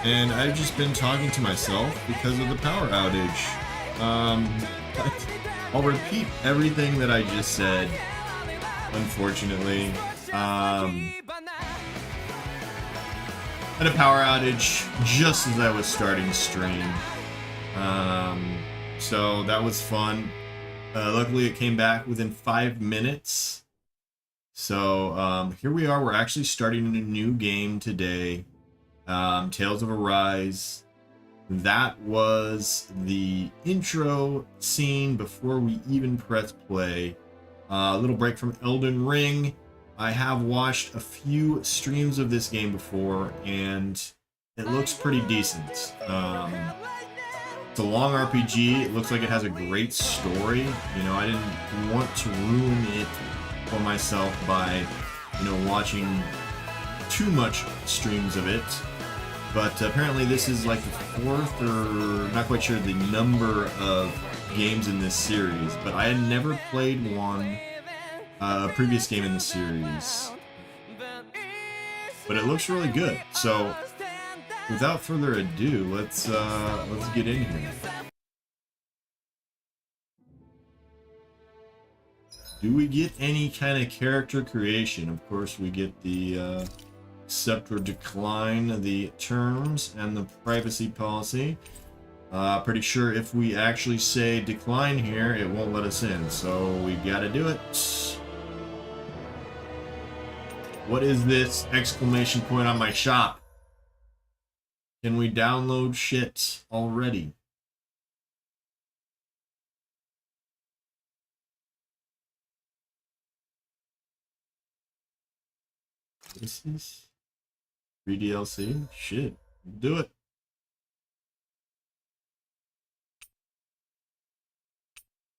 and I've just been talking to myself because of the power outage. Um, I'll repeat everything that I just said, unfortunately. Had a power outage just as I was starting stream. So that was fun. Luckily, it came back within 5 minutes. So here we are. We're actually starting a new game today. Tales of Arise. That was the intro scene before we even press play. A little break from Elden Ring. I have watched a few streams of this game before, and it looks pretty decent. It's a long RPG. It looks like it has a great story. You know, I didn't want to ruin it for myself by, watching too much streams of it. But apparently this is like the fourth, or not quite sure the number of games in this series. But I had never played a previous game in the series. But it looks really good. So without further ado, let's get in here. Do we get any kind of character creation? Of course, we get the accept or decline the terms and the privacy policy. Pretty sure if we actually say decline here, it won't let us in. So we gotta do it. What is this exclamation point on my shop? Can we download shit already? This is free DLC? Shit. Do it.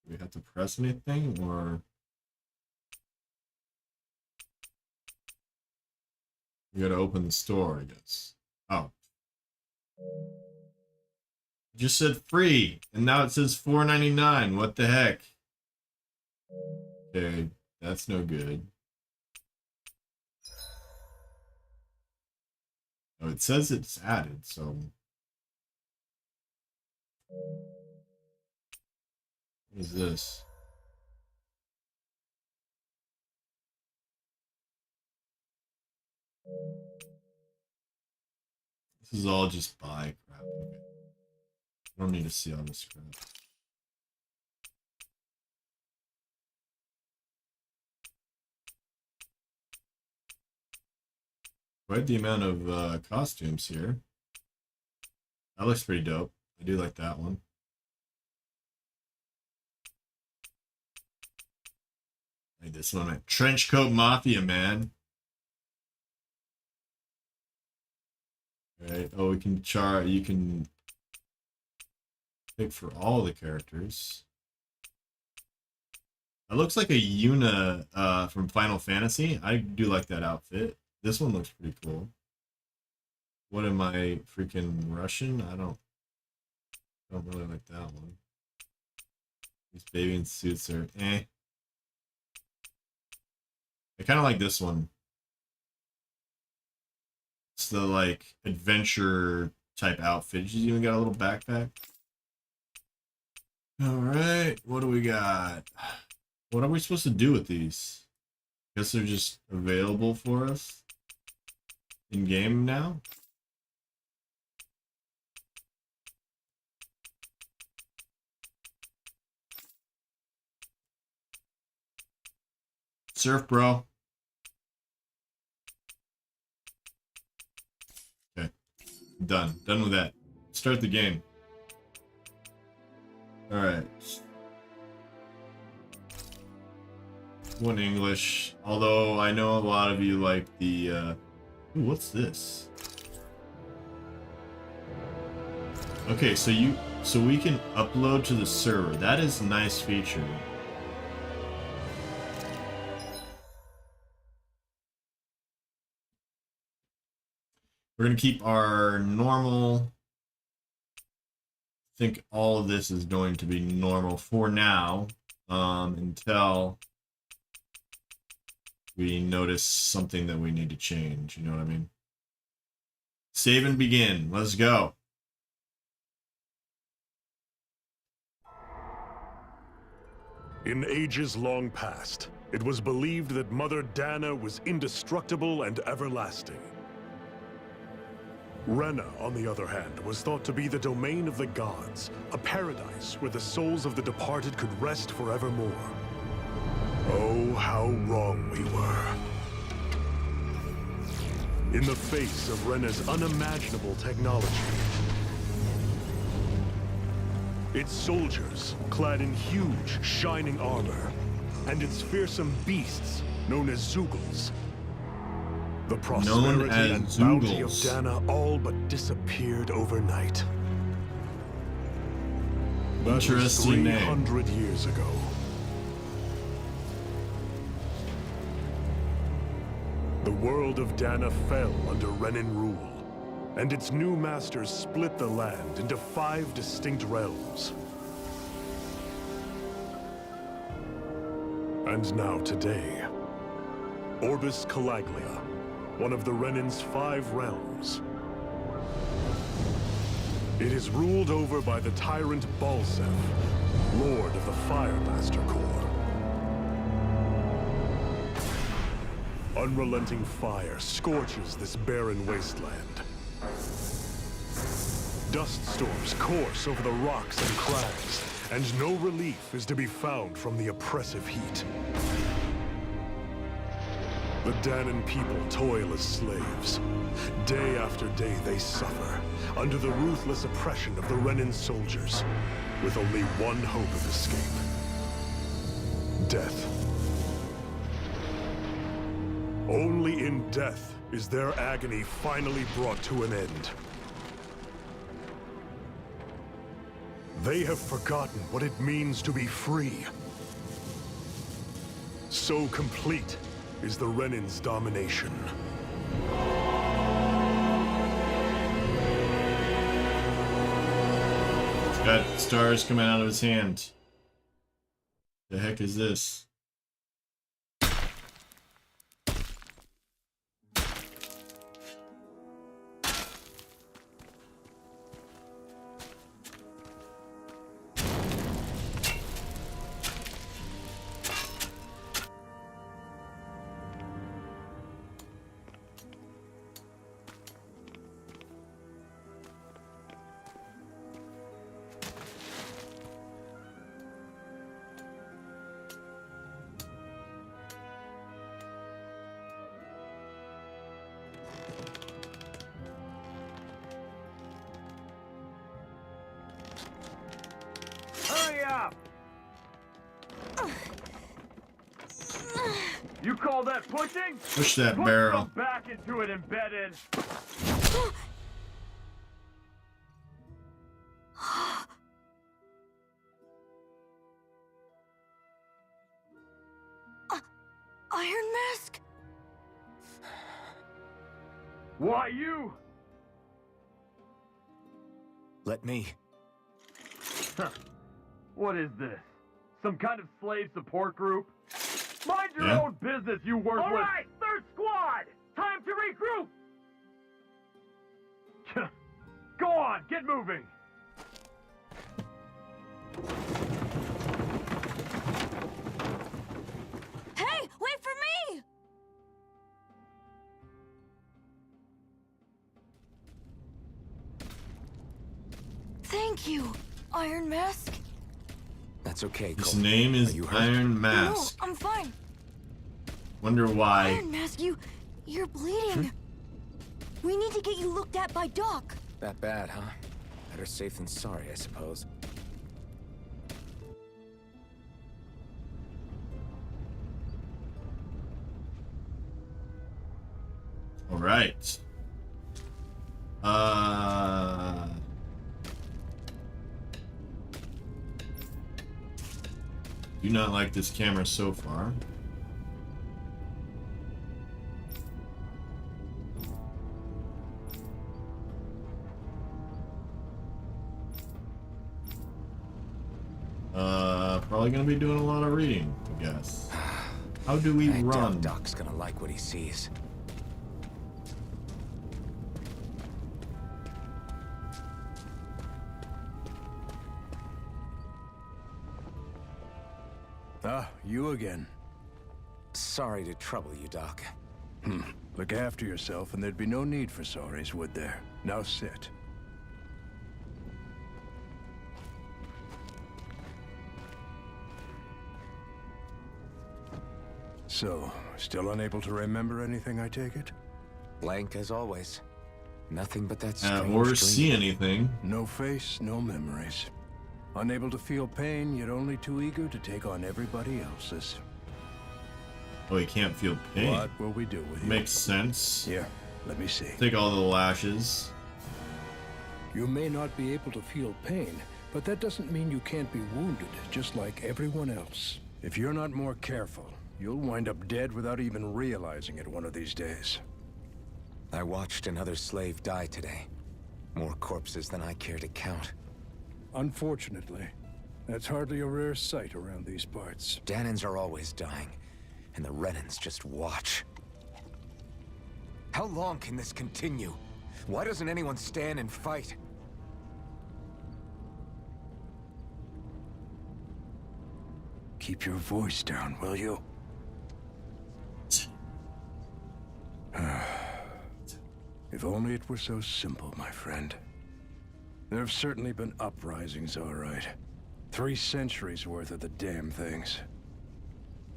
Do we have to press anything, or we gotta open the store, I guess. Oh. It just said free, and now it says $4.99. What the heck? Okay, that's no good. Oh, it says it's added, so. What is this? This is all just buy crap. Okay. I don't need to see all this crap. Quite the amount of costumes here. That looks pretty dope. I do like that one. Like this one, man. Trenchcoat Mafia, man. Alright, oh, we can you can pick for all the characters. It looks like a Yuna from Final Fantasy. I do like that outfit. This one looks pretty cool. What am I, freaking Russian? I don't really like that one. These bathing suits are eh. I kind of like this one. It's the like adventure type outfit. She's even got a little backpack. All right, what do we got? What are we supposed to do with these? Guess they're just available for us in game now. Surf, bro. Okay, done with that. Start the game. All right. One English, although I know a lot of you like the ooh, what's this? Okay, so we can upload to the server. That is a nice feature. We're gonna keep our normal. I think all of this is going to be normal for now, until we notice something that we need to change. You know what I mean? Save and begin. Let's go. In ages long past, it was believed that Mother Dana was indestructible and everlasting. Rena, on the other hand, was thought to be the domain of the gods, a paradise where the souls of the departed could rest forevermore. Oh, how wrong we were. In the face of Rena's unimaginable technology, its soldiers, clad in huge, shining armor, and its fearsome beasts, known as Zeugles. The prosperity and bounty of Dana all but disappeared overnight. That was Interesting 300 years ago. The world of Dana fell under Renan rule, and its new masters split the land into 5 distinct realms. And now today, Orbis Calaglia, one of the Renan's 5 realms. It is ruled over by the tyrant Balsef, Lord of the Firemaster Corps. Unrelenting fire scorches this barren wasteland. Dust storms course over the rocks and crags, and no relief is to be found from the oppressive heat. The Danan people toil as slaves. Day after day they suffer, under the ruthless oppression of the Renan soldiers, with only one hope of escape: death. Only in death is their agony finally brought to an end. They have forgotten what it means to be free. So complete is the Renan's domination. It's got stars coming out of his hand. The heck is this? You call that pushing? Push that barrel. Back into it embedded. Iron Mask? Why you? Let me. Huh. What is this? Some kind of slave support group? Mind your own business, you worthless. All right, third squad, time to regroup. Go on, get moving. Hey, wait for me! Thank you, Iron Mask. That's okay, His Cole. name is Are you hurt? Iron Mask. No, I'm fine. Wonder why. Iron Mask, you're bleeding. We need to get you looked at by Doc. That bad, huh? Better safe than sorry, I suppose. All right. Do not like this camera so far. Probably gonna be doing a lot of reading, I guess. How do we I run? doubt Doc's gonna like what he sees. Ah, you again. Sorry to trouble you, Doc. Look after yourself, and there'd be no need for sorries, would there? Now sit. So, still unable to remember anything, I take it? Blank as always. Nothing but that strange Or dream. see anything. No face, no memories. Unable to feel pain, yet only too eager to take on everybody else's. Oh, he can't feel pain. What will we do with you? Makes sense. Here, let me see. Take all the lashes. You may not be able to feel pain, but that doesn't mean you can't be wounded, just like everyone else. If you're not more careful, you'll wind up dead without even realizing it one of these days. I watched another slave die today. More corpses than I care to count. Unfortunately, that's hardly a rare sight around these parts. Danans are always dying, and the Renans just watch. How long can this continue? Why doesn't anyone stand and fight? Keep your voice down, will you? If only it were so simple, my friend. There have certainly been uprisings, all right. 3 centuries worth of the damn things.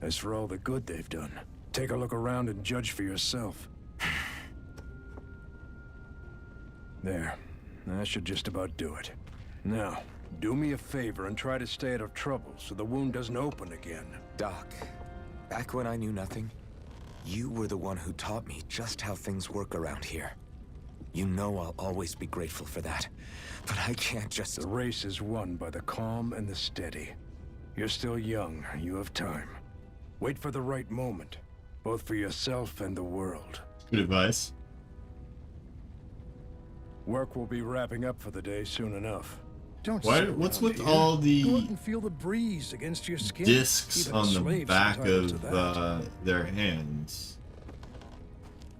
As for all the good they've done, take a look around and judge for yourself. There. That should just about do it. Now, do me a favor and try to stay out of trouble so the wound doesn't open again. Doc, back when I knew nothing, you were the one who taught me just how things work around here. You know I'll always be grateful for that. But I can't just... The race is won by the calm and the steady. You're still young. You have time. Wait for the right moment, both for yourself and the world. Good advice. Work will be wrapping up for the day soon enough. Don't Why? sit What's around with here. all Go out the and feel the breeze against your skin. discs Even on the slaves back entitled to of that. their hands?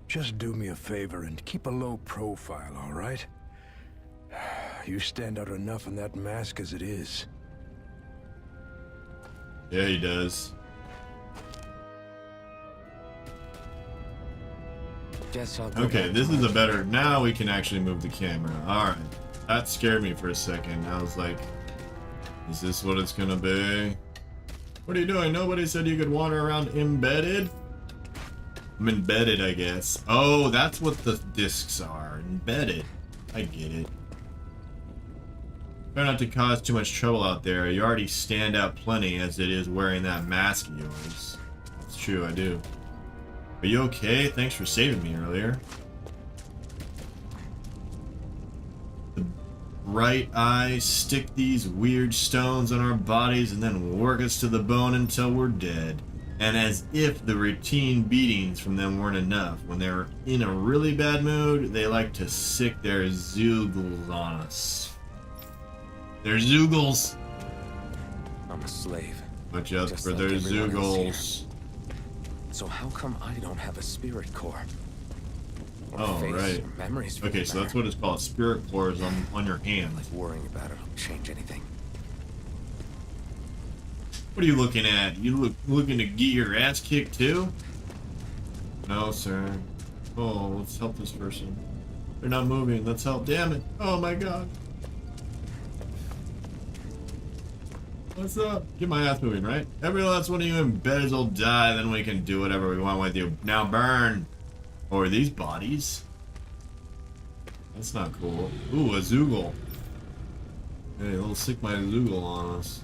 Just do me a favor and keep a low profile, all right? You stand out enough in that mask as it is. Yeah, he does. Oh, Guess I'll go Okay, back this to is my- a better... Now we can actually move the camera. Alright. That scared me for a second. I was like, is this what it's gonna be? What are you doing? Nobody said you could wander around embedded? I'm embedded, I guess. Oh, that's what the discs are. Embedded. I get it. Try not to cause too much trouble out there. You already stand out plenty as it is wearing that mask of yours. That's true, I do. Are you okay? Thanks for saving me earlier. The bright eyes stick these weird stones on our bodies and then work us to the bone until we're dead. And as if the routine beatings from them weren't enough, when they're in a really bad mood, they like to sick their zoogles on us. They're zoogles! I'm a slave. Watch out Just for like their everyone else here. zoogles. So how come I don't have a spirit core? Or Oh, face, right. or memories for Okay, that so that's matter? what it's called. Spirit cores on your hands. Like worrying about it'll change anything. What are you looking at? You looking to get your ass kicked too? No, sir. Oh, let's help this person. They're not moving. Let's help. Damn it. Oh my god. What's up? Get my ass moving, right? Every last one of you embeddeds will die, then we can do whatever we want with you. Now burn! Or these bodies? That's not cool. Ooh, a zoogle. Hey, they'll sick my zoogle on us.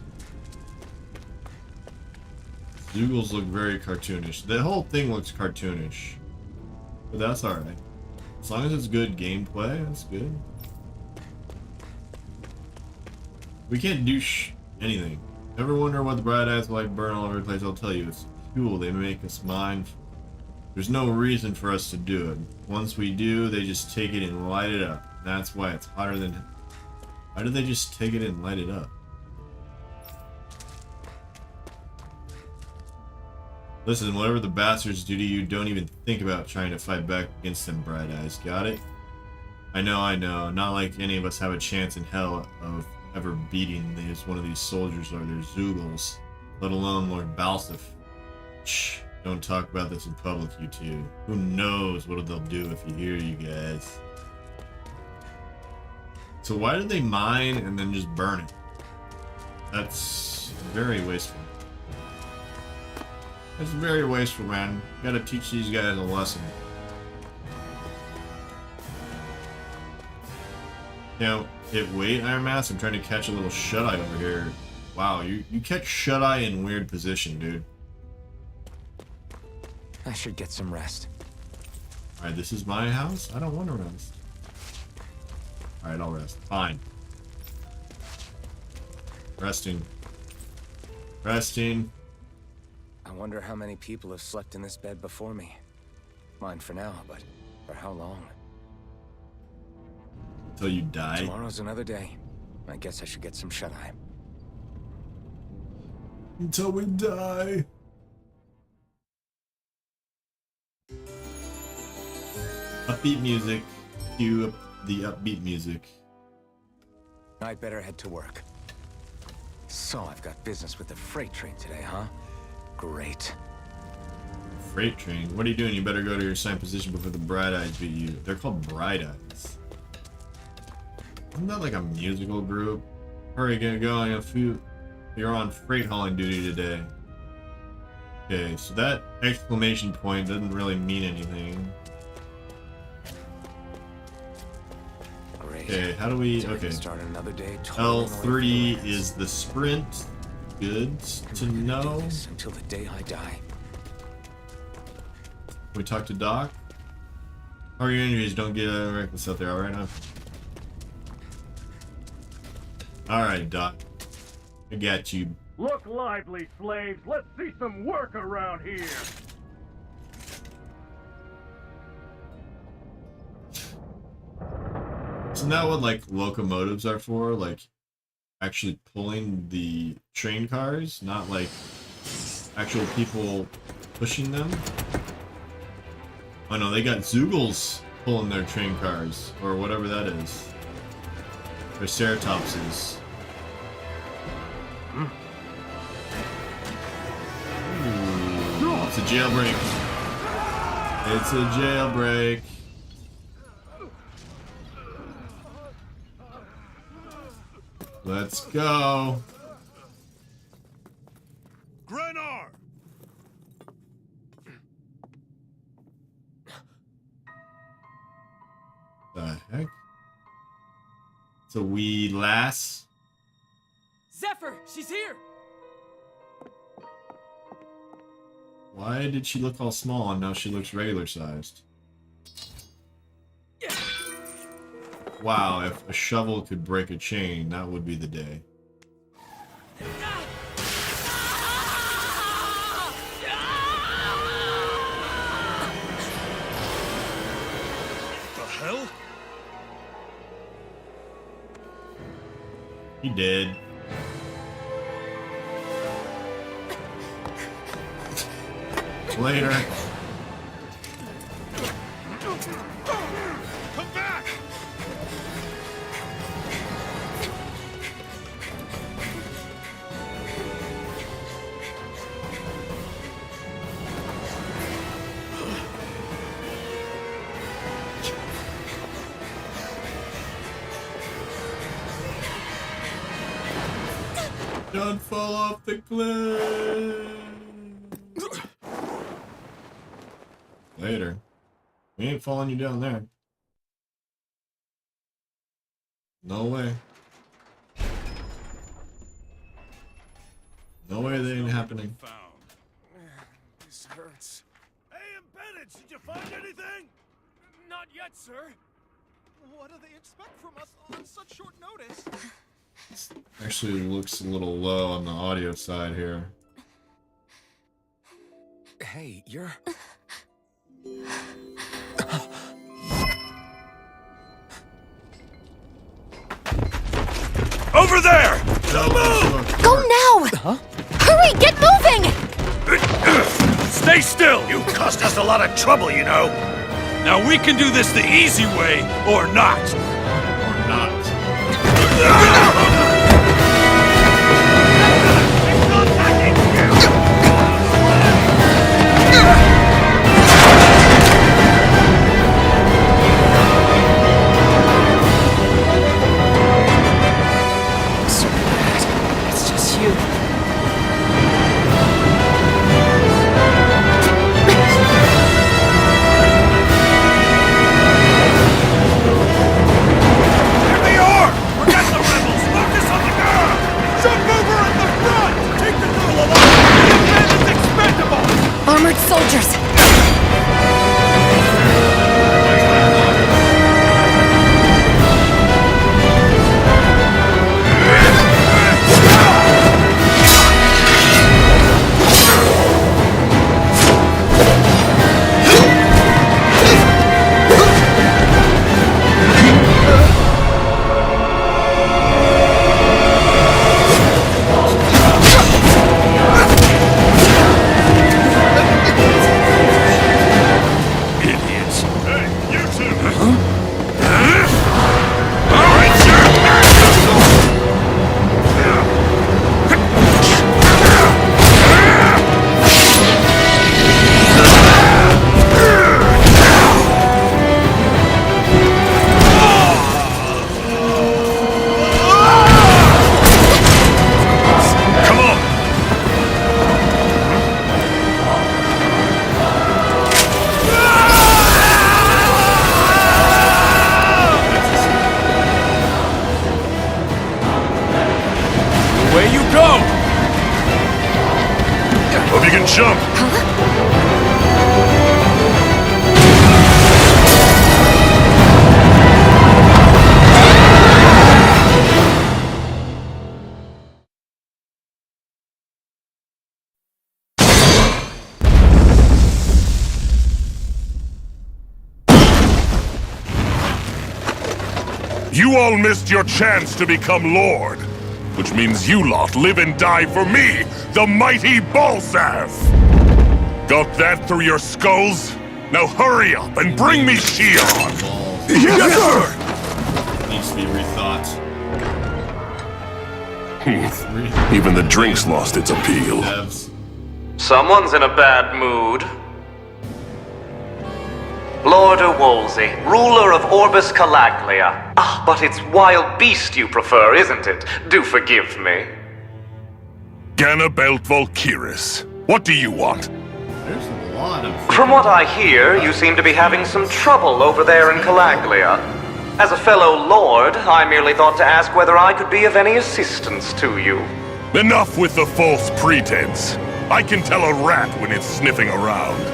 Zoogles look very cartoonish. The whole thing looks cartoonish. But that's alright. As long as it's good gameplay, that's good. We can't do anything. Ever wonder what the bright eyes like burn all over the place? I'll tell you, it's fuel they make us mine. There's no reason for us to do it. Once we do, they just take it and light it up. That's why it's hotter than... Why do they just take it and light it up? Listen, whatever the bastards do to you, don't even think about trying to fight back against them bright eyes. Got it? I know. Not like any of us have a chance in hell of ever beating one of these soldiers or their zoogles. let alone Lord Balsif. Shh, don't talk about this in public, you two. Who knows what they'll do if you hear you guys. So why did they mine and then just burn it? That's very wasteful. That's very wasteful, man. Gotta teach these guys a lesson. Now, wait, Iron Mask, I'm trying to catch a little shut-eye over here. Wow, you catch shut-eye in weird position, dude. I should get some rest. Alright, this is my house? I don't want to rest. Alright, I'll rest. Fine. Resting. Resting. I wonder how many people have slept in this bed before me. Mine for now, but for how long? Until you die? Tomorrow's another day. I guess I should get some shut-eye. Until we die. Upbeat music. Cue up the upbeat music. I'd better head to work. So I've got business with the freight train today, huh? Great. Freight train? What are you doing? You better go to your assigned position before the Bright Eyes beat you. They're called Bright Eyes. Isn't that like a musical group? Hurry, get going. You're on freight hauling duty today. Okay, so that exclamation point doesn't really mean anything. Great. Okay, how do we... Okay. Start another day. L3 is the sprint. Good to know. Until the day I die. We talk to Doc. How are your injuries? Don't get reckless out there, alright now? Alright, Doc. I got you. Look lively, slaves. Let's see some work around here. Isn't that what, like, locomotives are for? Like, actually pulling the train cars? Not, like, actual people pushing them? Oh no, they got Zoogles pulling their train cars. Or whatever that is. Triceratopses. Ooh, it's a jailbreak. It's a jailbreak. Let's go. Grenar! The heck? It's a wee lass. Zephyr, she's here! Why did she look all small and now she looks regular sized? Wow, if a shovel could break a chain, that would be the day. The hell? He did. Later. Come back! Don't fall off the cliff. Later. We ain't following you down there. No way. No way that ain't happening. This hurts. Hey, Bennett, did you find anything? Not yet, sir. What do they expect from us on such short notice? Actually looks a little low on the audio side here. Hey, you're... Over there! Go now! Huh? Hurry, get moving! Stay still! You caused us a lot of trouble, you know. Now we can do this the easy way, or not. Or not. It's not It's soldiers! Hope you can jump. You all missed your chance to become Lord. Which means you lot live and die for me, the mighty Balsav! Got that through your skulls? Now hurry up and bring me Shion! Yes, sir! Needs to be rethought. Even the drink's lost its appeal. Devs. Someone's in a bad mood. Lord Wolsey, ruler of Orbis Calaglia. Ah, but it's wild beast you prefer, isn't it? Do forgive me. Ganabelt Valkyris. What do you want? There's a lot of... From what I hear, you seem to be having some trouble over there in Calaglia. As a fellow lord, I merely thought to ask whether I could be of any assistance to you. Enough with the false pretense. I can tell a rat when it's sniffing around.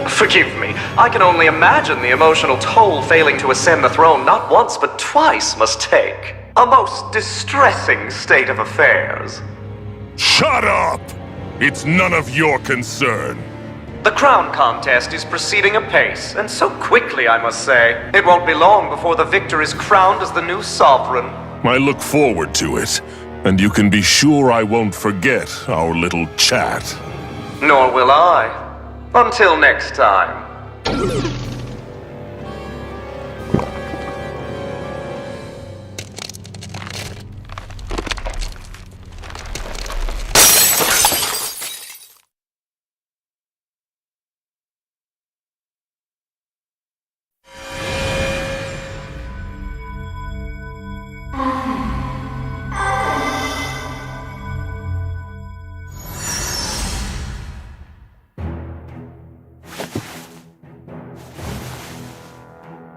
Forgive me, I can only imagine the emotional toll failing to ascend the throne not once but twice must take. A most distressing state of affairs. Shut up! It's none of your concern. The crown contest is proceeding apace, and so quickly, I must say. It won't be long before the victor is crowned as the new sovereign. I look forward to it, and you can be sure I won't forget our little chat. Nor will I. Until next time.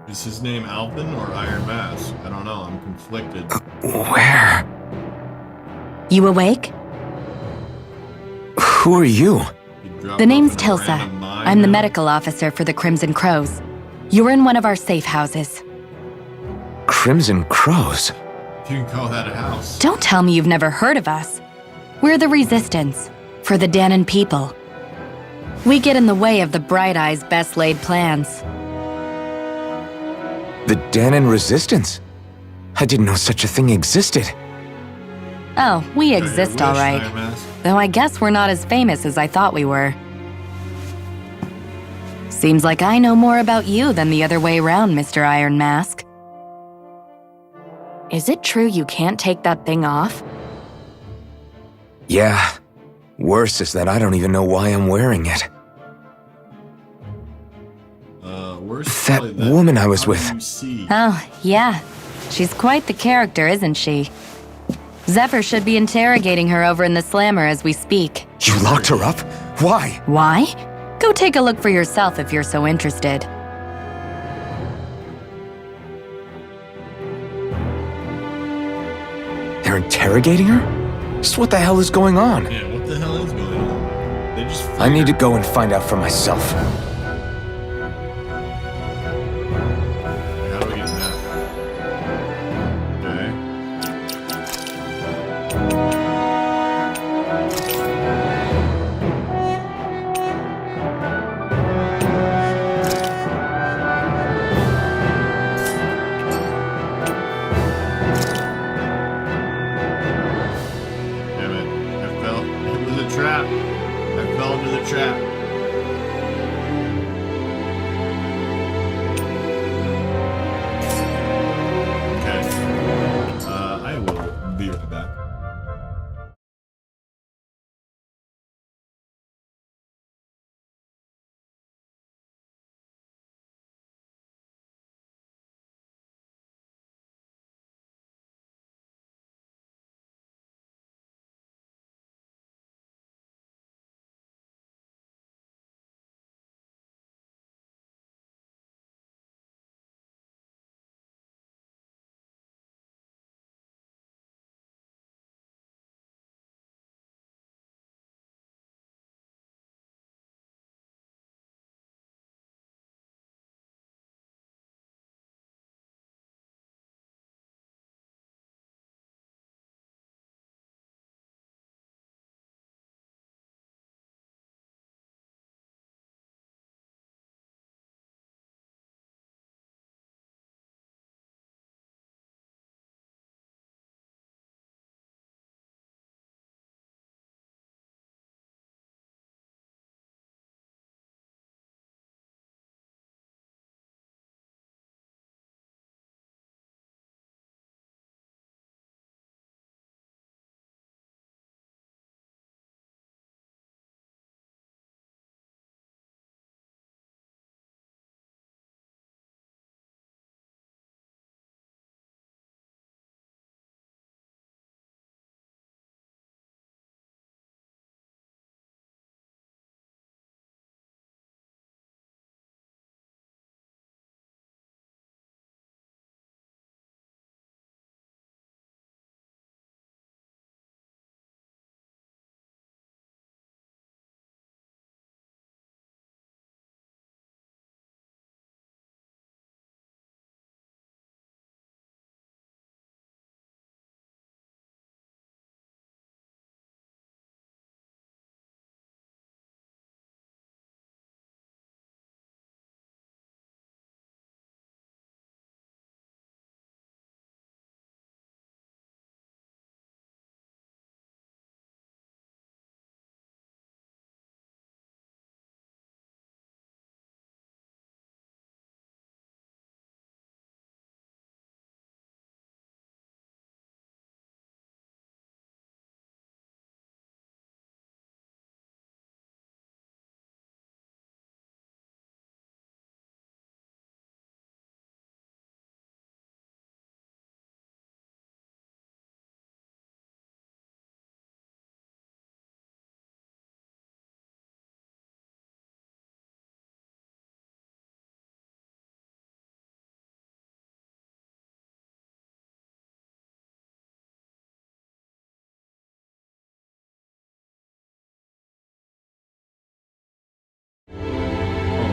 Is his name Alvin or Iron Mask? I don't know, I'm conflicted. Where? You awake? Who are you? The name's Tilsa. I'm the medical officer for the Crimson Crows. You're in one of our safe houses. Crimson Crows? If you can call that a house. Don't tell me you've never heard of us. We're the Resistance, for the Danon people. We get in the way of the Bright Eye's best laid plans. The Danon Resistance? I didn't know such a thing existed. Oh, we exist all right. Though I guess we're not as famous as I thought we were. Seems like I know more about you than the other way around, Mr. Iron Mask. Is it true you can't take that thing off? Yeah. Worse is that I don't even know why I'm wearing it. That woman I was with. Oh, yeah. She's quite the character, isn't she? Zephyr should be interrogating her over in the Slammer as we speak. You locked her up? Why? Why? Go take a look for yourself if you're so interested. They're interrogating her? So what the hell is going on? Yeah, what the hell is going on? They just I need to go and find out for myself. How do we get that? Okay. Damn it. I fell. It was a trap. I fell into the trap. Okay. I will be right back.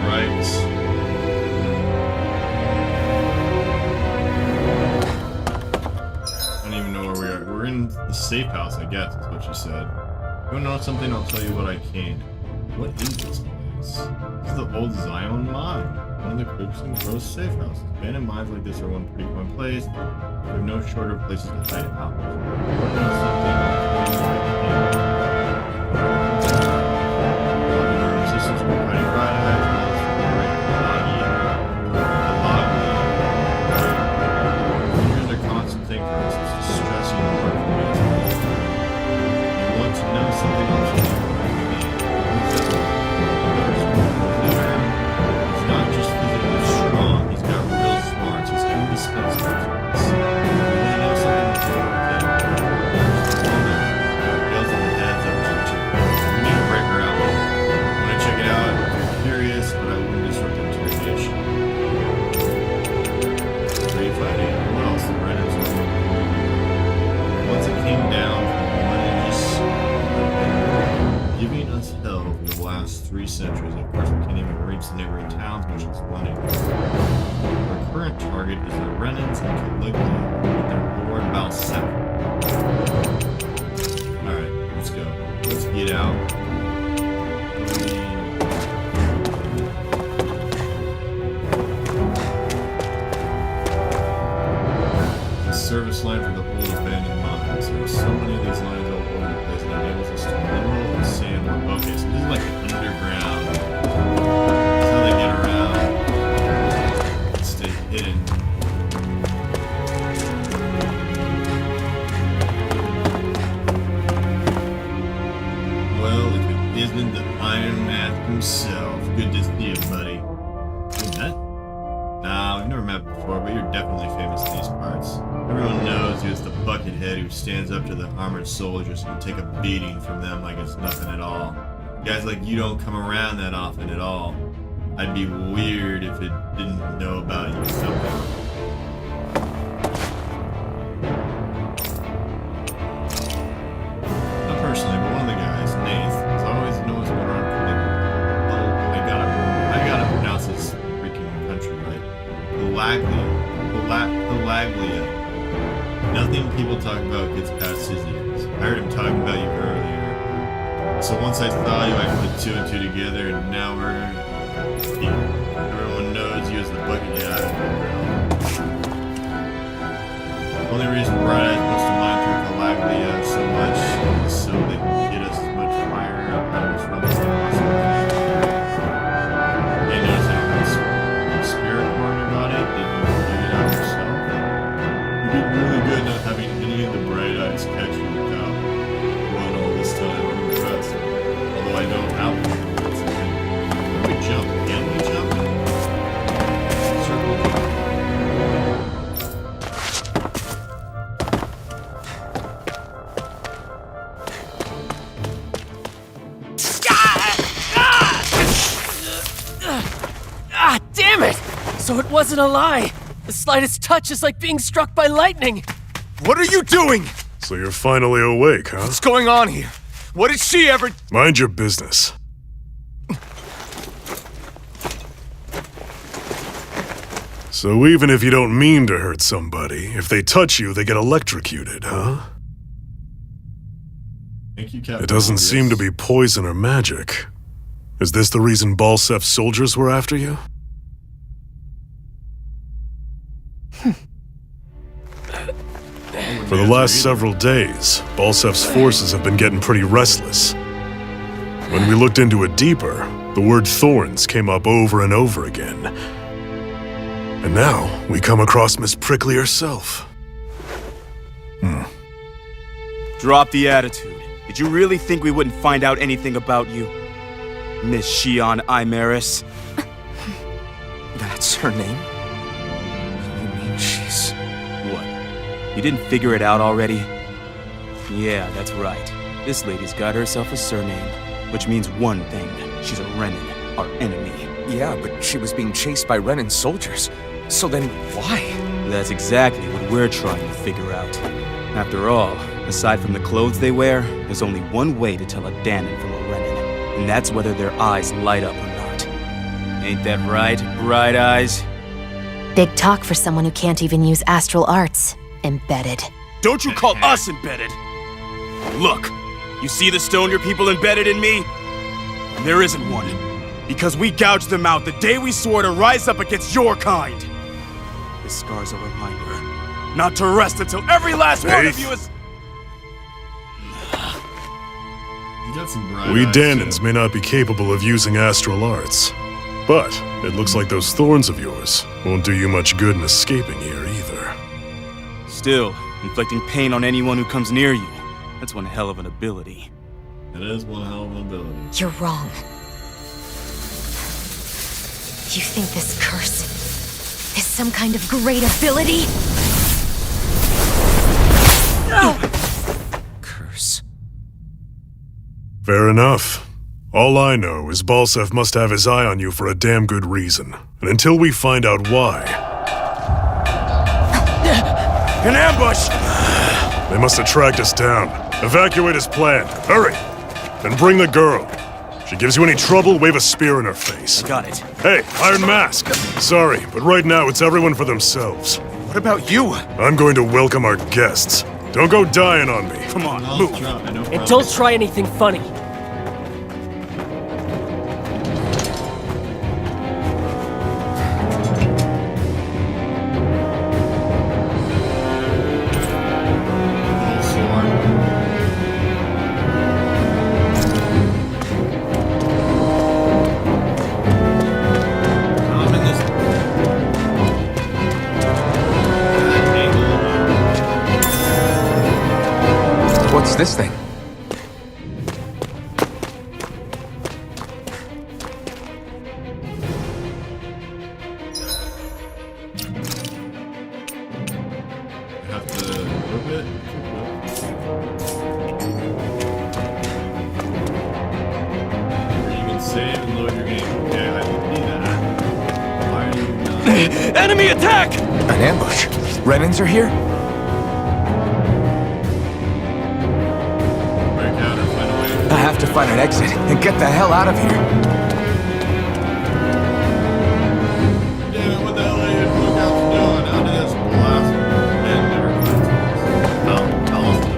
Alright. I don't even know where we are. We're in the safe house, I guess, is what she said. If you want to know something, I'll tell you what I can. What is this place? This is the old Zion mine. One of the crypts and gross safe houses. Abandoned mines like this are one pretty commonplace. There are no shorter of places to hide out. Working on something, I'll tell you what I can. Systems for fighting bright eyes, here's a constant thing for us. It's stressing hard for me. You want to know something else? He's not just physically strong, he's got real smarts. He's indispensable to us. You want to know something? He doesn't have just 3 sentries. Of course, we can't even reach the neighboring towns, which is funny. Our current target is the Renans and Caligula with their Lord Balsep. Alright, let's go. Let's get out. The service line for the old abandoned mines. There are so many of these lines all over the place that enables us to mineral and sand more. Okay, so this is like an underground. That's how they get around and stay hidden. Well, if it isn't the Iron Man himself, good to see you, buddy. We met? Nah, we've never met before, but you're definitely famous in these parts. Everyone knows you as the buckethead who stands up to the armored soldiers and can take a beating from them like it's nothing at all. Guys like you don't come around that often at all. I'd be weird if it didn't know about you somehow. Not personally, but one of the guys, Nath, is always knows what our I gotta pronounce this freaking country right. Pelaglia. Nothing people talk about gets past his ears. I heard him talking about you earlier. So once I saw you, I put 2 and 2 together, and now we're here. Everyone knows you as the bucket guy. The only reason Bright Eyes wants to mine through Pelaglia so much is so they can get us as much fire out of us running as possible. They notice I don't have a spirit core in your body. Did you figure it out yourself? You did really good not having any of the Bright Eyes catch you without going all this time. I'm impressed. Although I don't have one. Where do we jump? Can we jump? Circle jump. Ah, damn it! So it wasn't a lie. The slightest touch is like being struck by lightning. What are you doing? So you're finally awake, huh? What's going on here? What did she ever... Mind your business. So even if you don't mean to hurt somebody, if they touch you, they get electrocuted, huh? Thank you, Captain. It doesn't seem to be poison or magic. Is this the reason Balsef's soldiers were after you? For the last several days, Balsef's forces have been getting pretty restless. When we looked into it deeper, the word thorns came up over and over again. And now, we come across Miss Prickly herself. Drop the attitude. Did you really think we wouldn't find out anything about you? Miss Shion Imaris? That's her name? You mean she's... What? You didn't figure it out already? Yeah, that's right. This lady's got herself a surname, which means one thing. She's a Renan, our enemy. Yeah, but she was being chased by Renan soldiers. So then, why? That's exactly what we're trying to figure out. After all, aside from the clothes they wear, there's only one way to tell a Danon from a Renan, and that's whether their eyes light up or not. Ain't that right, Bright Eyes? Big talk for someone who can't even use astral arts. Embedded. Don't you call us embedded! Look, you see the stone your people embedded in me? There isn't one. Because we gouged them out the day we swore to rise up against your kind. This scar's a reminder, not to rest until every last one of you is... We Danons may not be capable of using astral arts, but it looks like those thorns of yours won't do you much good in escaping here either. Still, inflicting pain on anyone who comes near you, that's one hell of an ability. It is one hell of an ability. You're wrong. You think this curse is some kind of great ability? Curse. Fair enough. All I know is Balsef must have his eye on you for a damn good reason. And until we find out why... An ambush! They must have tracked us down. Evacuate as planned. Hurry! And bring the girl. She gives you any trouble, wave a spear in her face. Got it. Hey, Iron Mask. Sorry, but right now it's everyone for themselves. What about you? I'm going to welcome our guests. Don't go dying on me. Come on, I'll move. try, no And problem. don't try anything funny. Little sword. I'm in this bad angle. What's this thing? I have to whip it. You can save and load your game. Okay, I can do that. Why are you not? Enemy attack! An ambush. Renans are here? Break out or find a way. I have to find an exit and get the hell out of here. Damn it, what the hell are you look out doing? How did this blast? Man, never mind. How else did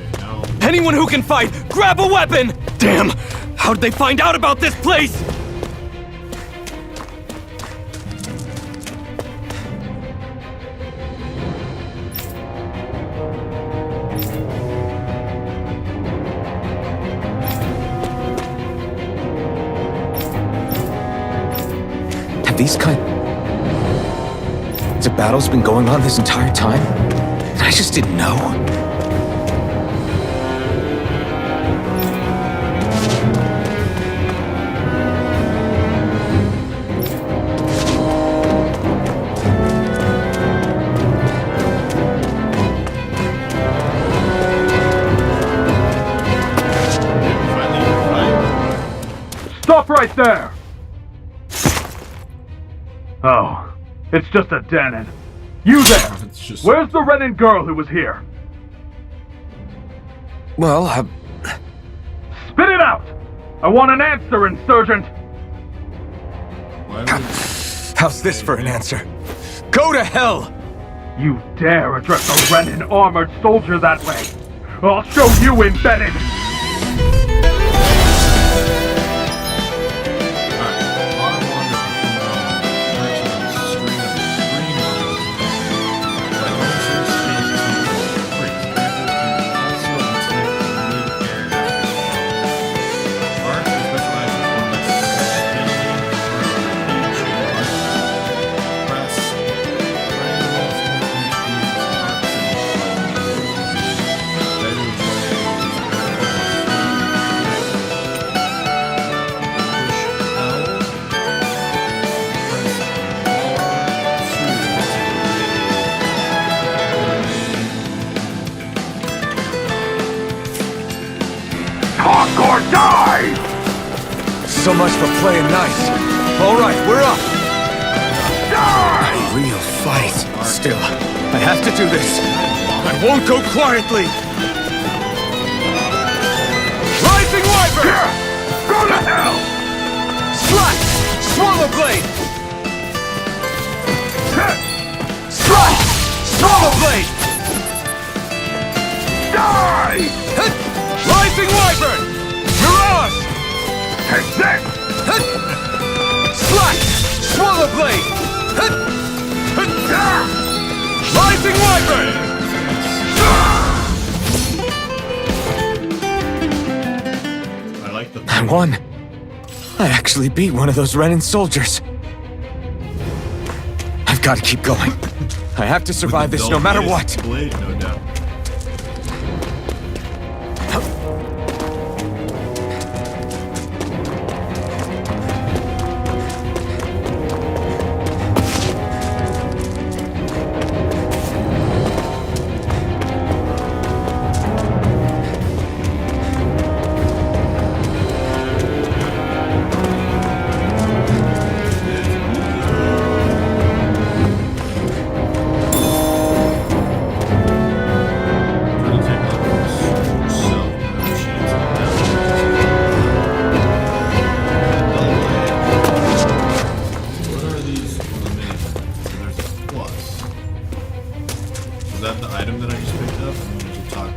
Okay, now Anyone who can fight, grab a weapon! Damn! How'd they find out about this place? Have these kinds of battles been going on this entire time? And I just didn't know? Stop right there! Oh, it's just a Danon. You there! it's just Where's the Renin girl who was here? Well, Spit it out! I want an answer, Insurgent! why would how's this for an answer? Go to hell! You dare address a Renin armored soldier that way! I'll show you embedded! Talk or die! So much for playing nice. All right, we're up. Die! A real fight. Still, I have to do this. I won't go quietly. Rising Wyvern! Go to hell! Slash! Swallow Blade! Slash! Swallow Blade! Die! Rising Wyvern! Mirage! Take this! Slash! Swallow Blade! Rising Wyvern! I like the I won. I actually beat one of those Renin soldiers. I've got to keep going. I have to survive this no matter what. Blade, no doubt. that the item that I just picked up? We'll talk.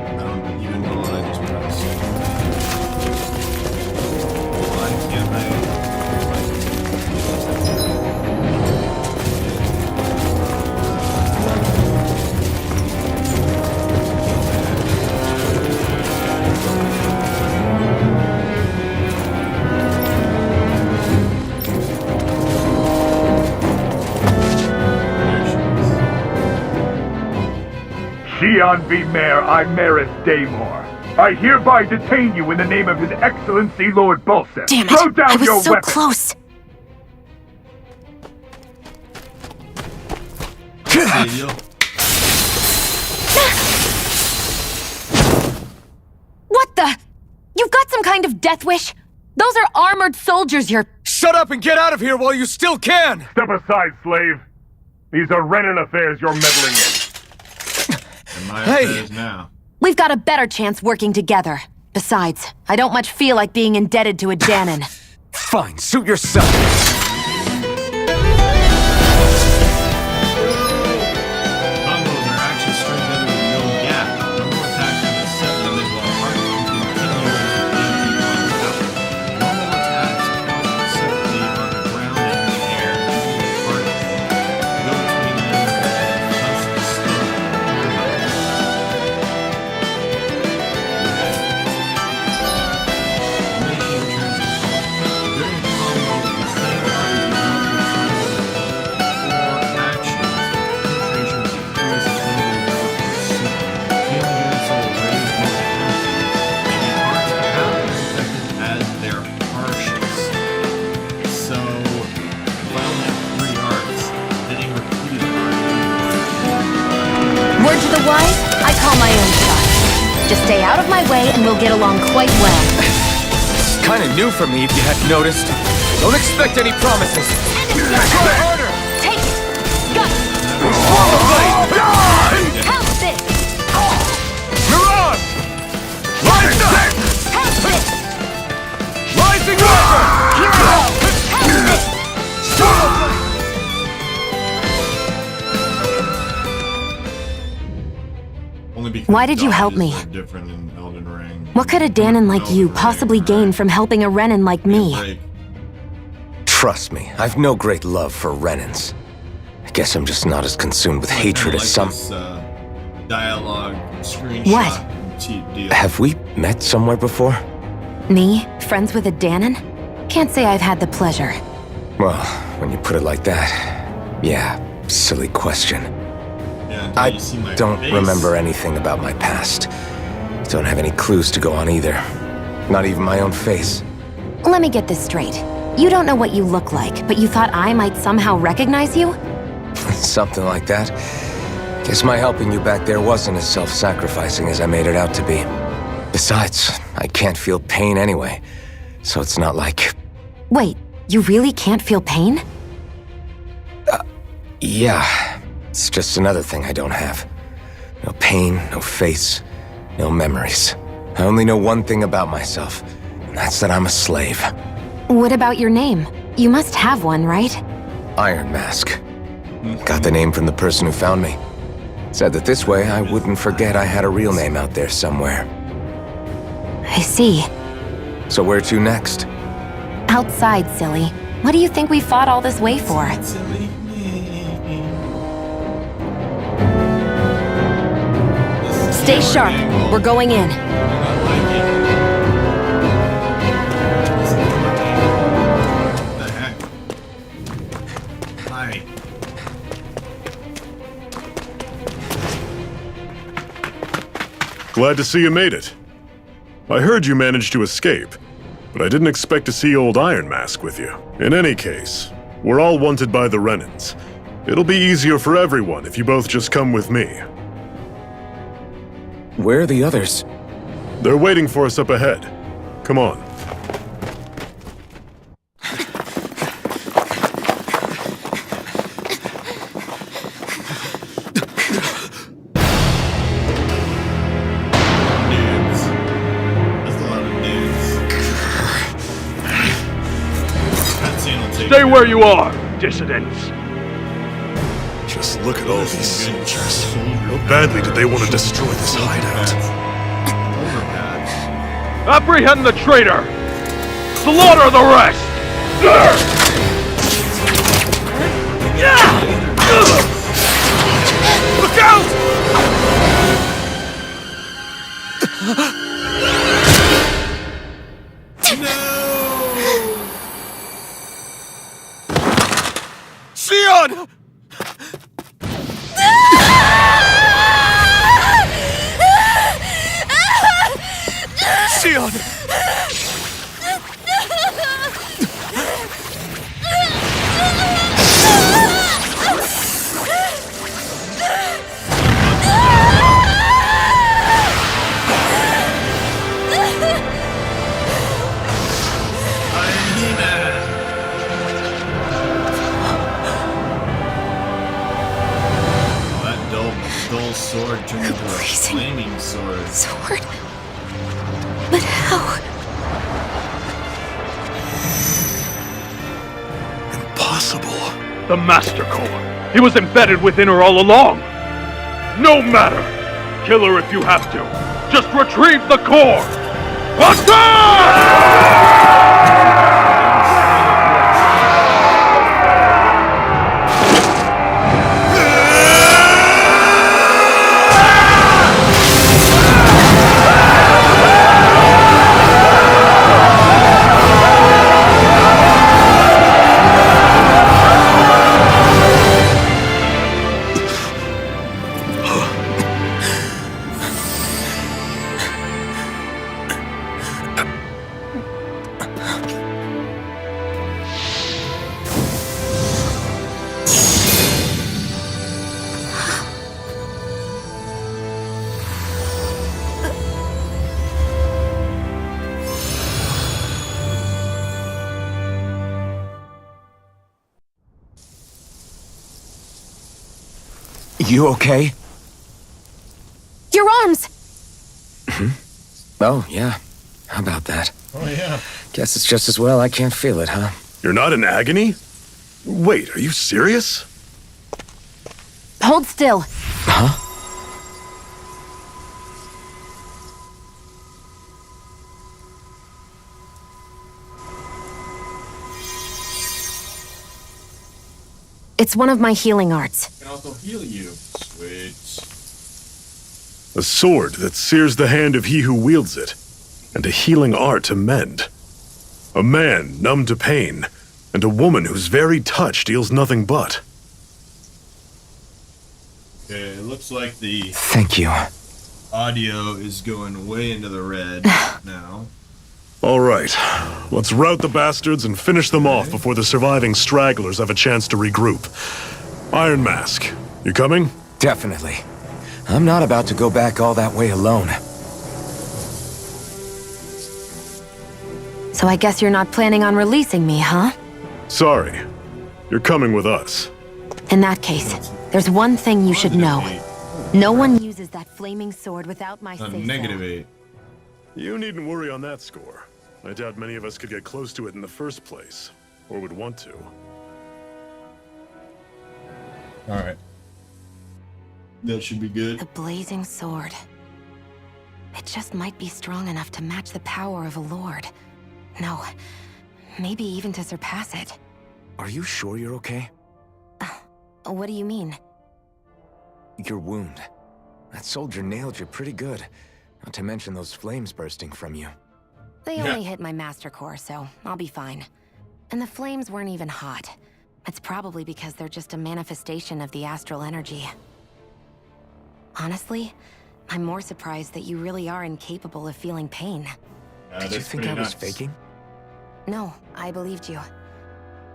I don't even know what I just pressed. Why can't I? Xian V. Mayor Imaris Daymore. I hereby detain you in the name of His Excellency Lord Bulset. Damn it! Throw down I was your so weapon. close. What the? You've got some kind of death wish? Those are armored soldiers you're... Shut up and get out of here while you still can! Step aside, slave. These are Renan affairs you're meddling in. And my affairs now. We've got a better chance working together. Besides, I don't much feel like being indebted to a Danon. Fine, suit yourself. Combos are actually strung together with no gap. Normal attack is set limit while hard to continue engaging on top. Normal attacks count separately on the ground and in the air. Hard go between them and thus the slow. Formation transition. During the combo, the same body is not controlled or actions. Penetration decrease as limited growth pursuit. Healing units will raise more defense. And hearts are half as effective as their harshness. So, if I only have 3 hearts, hitting repeated Word to the wise, I call my own shot. Just stay out of my way and we'll get along quite well. It's kinda new for me if you hadn't noticed. Don't expect any promises. Try harder! Take it! Gut! Swallow blade! Help this! Mirage! Rising! Help this! Rising River! Here I go! Help this! Swallow blade! only because Why did you help dodges me? are different in Elden Ring. What could a Danon like you possibly gain from helping a Renan like me? Break. Trust me, I've no great love for Renans. I guess I'm just not as consumed with hatred as some. This, dialogue screenshot. What? Deal. Have we met somewhere before? Me? Friends with a Danon? Can't say I've had the pleasure. Well, when you put it like that, yeah, silly question. Yeah, until I you see my don't face. remember anything about my past. Don't have any clues to go on either. Not even my own face. Let me get this straight. You don't know what you look like, but you thought I might somehow recognize you? Something like that. Guess my helping you back there wasn't as self-sacrificing as I made it out to be. Besides, I can't feel pain anyway, so it's not like... Wait, you really can't feel pain? Yeah, it's just another thing I don't have. No pain, no face, no memories. I only know one thing about myself, and that's that I'm a slave. What about your name? You must have one, right? Iron Mask. Got the name from the person who found me. Said that this way I wouldn't forget I had a real name out there somewhere. I see. So where to next? Outside, silly. What do you think we fought all this way for? Silly. Stay sharp. We're going in. What the heck? Hi. Glad to see you made it. I heard you managed to escape, but I didn't expect to see old Iron Mask with you. In any case, we're all wanted by the Renans. It'll be easier for everyone if you both just come with me. Where are the others? They're waiting for us up ahead. Come on. Dudes. That's a lot of dudes. Stay where you are, dissidents. Just look at all these soldiers. How badly did they want to destroy this hideout? Apprehend the traitor! Slaughter the rest! Look out! Sion! Sion! Dull sword turned into a flaming sword. Sword? But how? Impossible. The Master Core. He was embedded within her all along. No matter. Kill her if you have to. Just retrieve the core. You okay? Your arms! Oh, yeah. How about that? Oh, yeah. Guess it's just as well I can't feel it, huh? You're not in agony? Wait, are you serious? Hold still. Huh? It's one of my healing arts. Can also heal you. Sweet. A sword that sears the hand of he who wields it, and a healing art to mend. A man numb to pain, and a woman whose very touch deals nothing but. Okay, it looks like the Thank you. audio is going way into the red now. All right, let's rout the bastards and finish them off before the surviving stragglers have a chance to regroup. Iron Mask, you coming? Definitely. I'm not about to go back all that way alone. So I guess you're not planning on releasing me, huh? Sorry, you're coming with us. In that case, there's one thing you should know. No one uses that flaming sword without my A say-so. -8. You needn't worry on that score. I doubt many of us could get close to it in the first place, or would want to. Alright. That should be good. The blazing sword. It just might be strong enough to match the power of a lord. No, maybe even to surpass it. Are you sure you're okay? What do you mean? Your wound. That soldier nailed you pretty good. Not to mention those flames bursting from you. They only hit my master core, so I'll be fine. And the flames weren't even hot. It's probably because they're just a manifestation of the astral energy. Honestly, I'm more surprised that you really are incapable of feeling pain. Did you think I was faking? No, I believed you.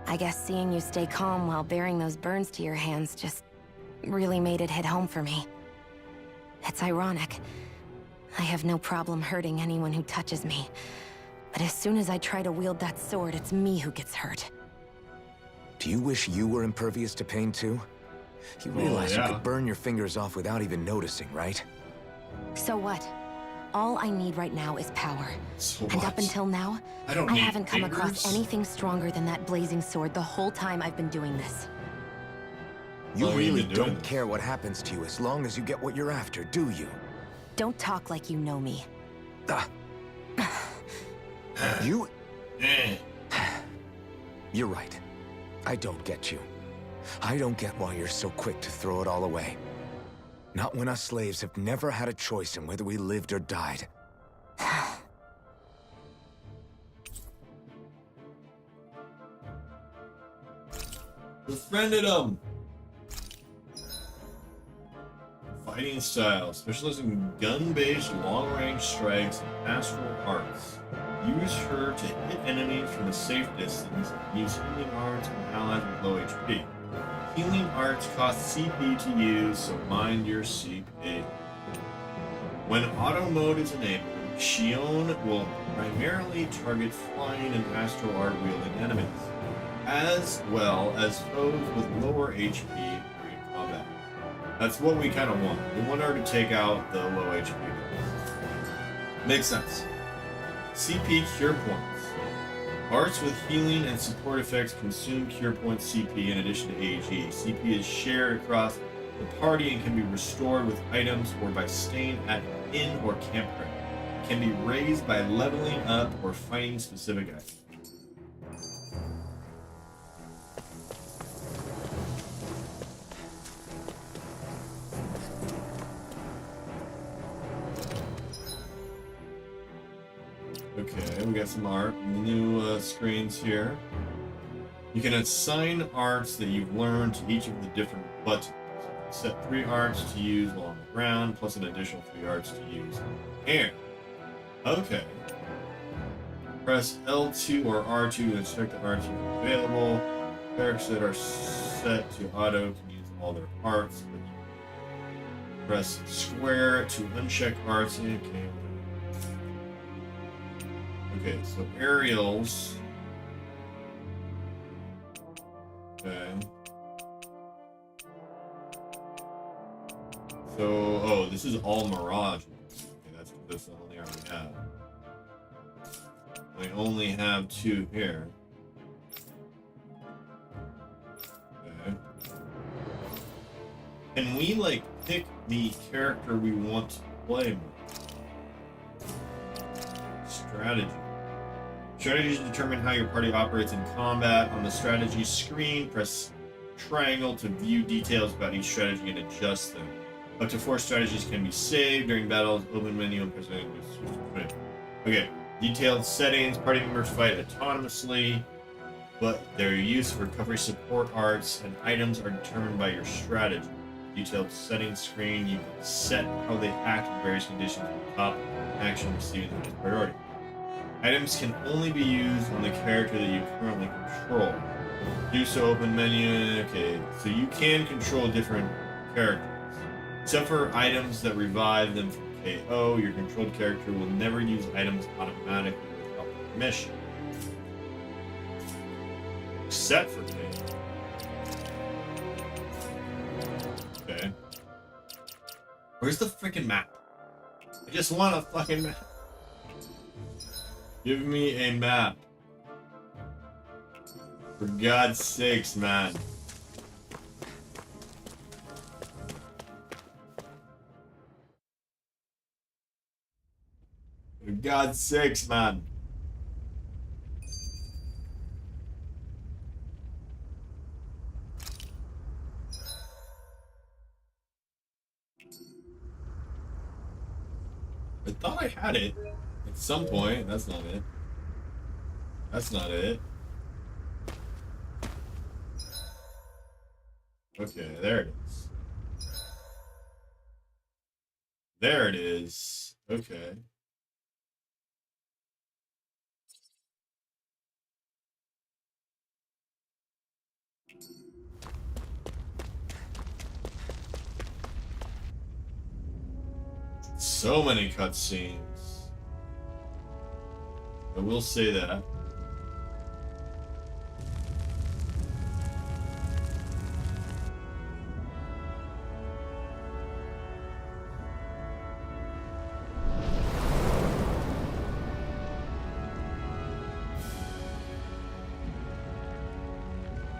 I guess seeing you stay calm while bearing those burns to your hands just really made it hit home for me. It's ironic. I have no problem hurting anyone who touches me. But as soon as I try to wield that sword, it's me who gets hurt. Do you wish you were impervious to pain too? You realize you could burn your fingers off without even noticing, right? So what? All I need right now is power. So And up what? until now, I don't I need haven't come across fingers. anything stronger than that blazing sword the whole time I've been doing this. You Well, you've really been doing don't this. care what happens to you as long as you get what you're after, do you? Don't talk like you know me. Ah. You... Eh. You're right. I don't get you. I don't get why you're so quick to throw it all away. Not when us slaves have never had a choice in whether we lived or died. Befriended him. Fighting style. Specializing in gun-based long-range strikes and astral arts. Use her to hit enemies from a safe distance. Use healing arts on allies with low HP. Healing arts cost CP to use, so mind your CP. When auto mode is enabled, Shion will primarily target flying and astral art wielding enemies, as well as foes with lower HP during combat. That's what we kind of want. We want her to take out the low HP guys. Makes sense. CP cure points. Arts with healing and support effects consume cure points CP in addition to AG. CP is shared across the party and can be restored with items or by staying at an inn or campground. It can be raised by leveling up or fighting specific items. Okay, we got some art. New screens here. You can assign arts that you've learned to each of the different buttons. Set 3 arts to use while on the ground, plus an additional 3 arts to use in the air. Okay. Press L2 or R2 to inspect the arts that are available. Characters that are set to auto can use all their arts, but you press square to uncheck arts. Okay, so aerials. Okay. So, oh, this is all Mirage. Okay, that's the only art we have. We only have 2 here. Okay. Can we, like, pick the character we want to play with? Strategy. Strategies determine how your party operates in combat. On the strategy screen, press triangle to view details about each strategy and adjust them. Up to 4 strategies can be saved during battles. Open menu and press it. Okay. Detailed settings. Party members fight autonomously, but their use for recovery support arts and items are determined by your strategy. Detailed settings screen. You can set how they act in various conditions at the top. Action receiving the highest priority. Items can only be used on the character that you currently control. Do so open menu. Okay, so you can control different characters. Except for items that revive them from KO, your controlled character will never use items automatically without permission. Except for KO. Okay. Where's the freaking map? I just want a fucking map. Give me a map. For God's sakes, man. For God's sakes, man. I thought I had it at some point. That's not it. That's not it. Okay, there it is. There it is. Okay. So many cutscenes. I will say that.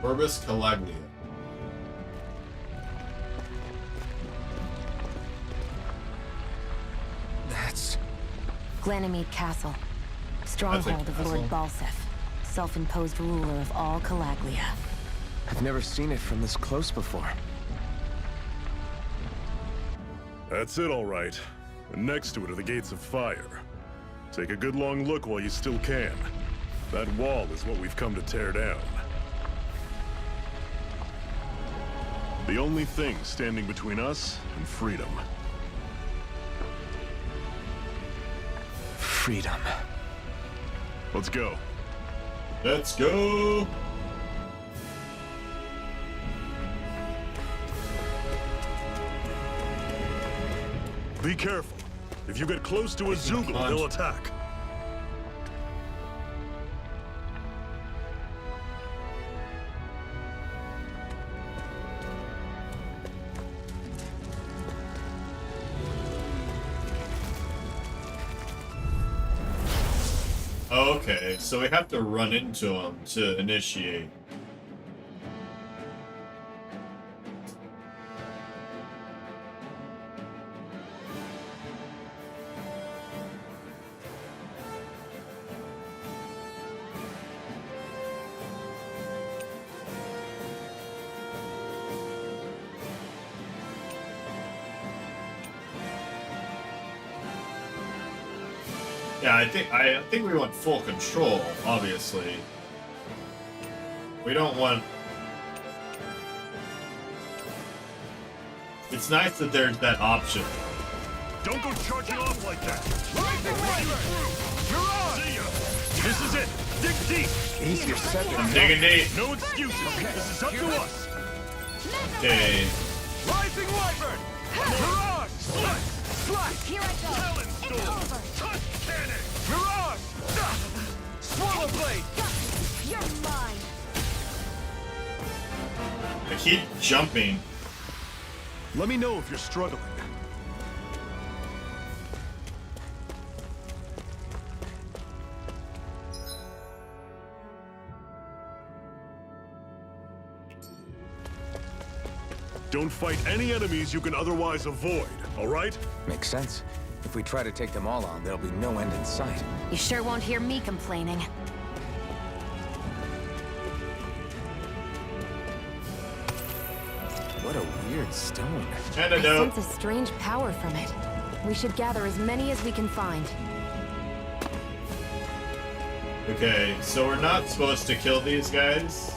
Orbis Calaglia. That's... Glanimede Castle. Stronghold of Lord Balsef. Self-imposed ruler of all Calaglia. I've never seen it from this close before. That's it, all right. And next to it are the Gates of Fire. Take a good long look while you still can. That wall is what we've come to tear down. The only thing standing between us and freedom. Freedom. Let's go. Let's go! Be careful. If you get close to a Zoogle, they'll attack. Okay, so we have to run into them to initiate. Yeah, I think we want full control, obviously. We don't want... It's nice that there's that option. Don't go charging off like that! You're on! See ya! This is it! Dig deep! Easier said than I'm digging deep. No excuses! This is up to us! Okay. Rising Wyvern! Mirage! Slash! Here I go! Talon It's Storm! over! Touch Cannon! Mirage! Swallow Blade! You're mine! I keep jumping. Let me know if you're struggling. Don't fight any enemies you can otherwise avoid, all right? Makes sense. If we try to take them all on, there'll be no end in sight. You sure won't hear me complaining. What a weird stone. I Antidote. sense a strange power from it. We should gather as many as we can find. Okay, so we're not supposed to kill these guys.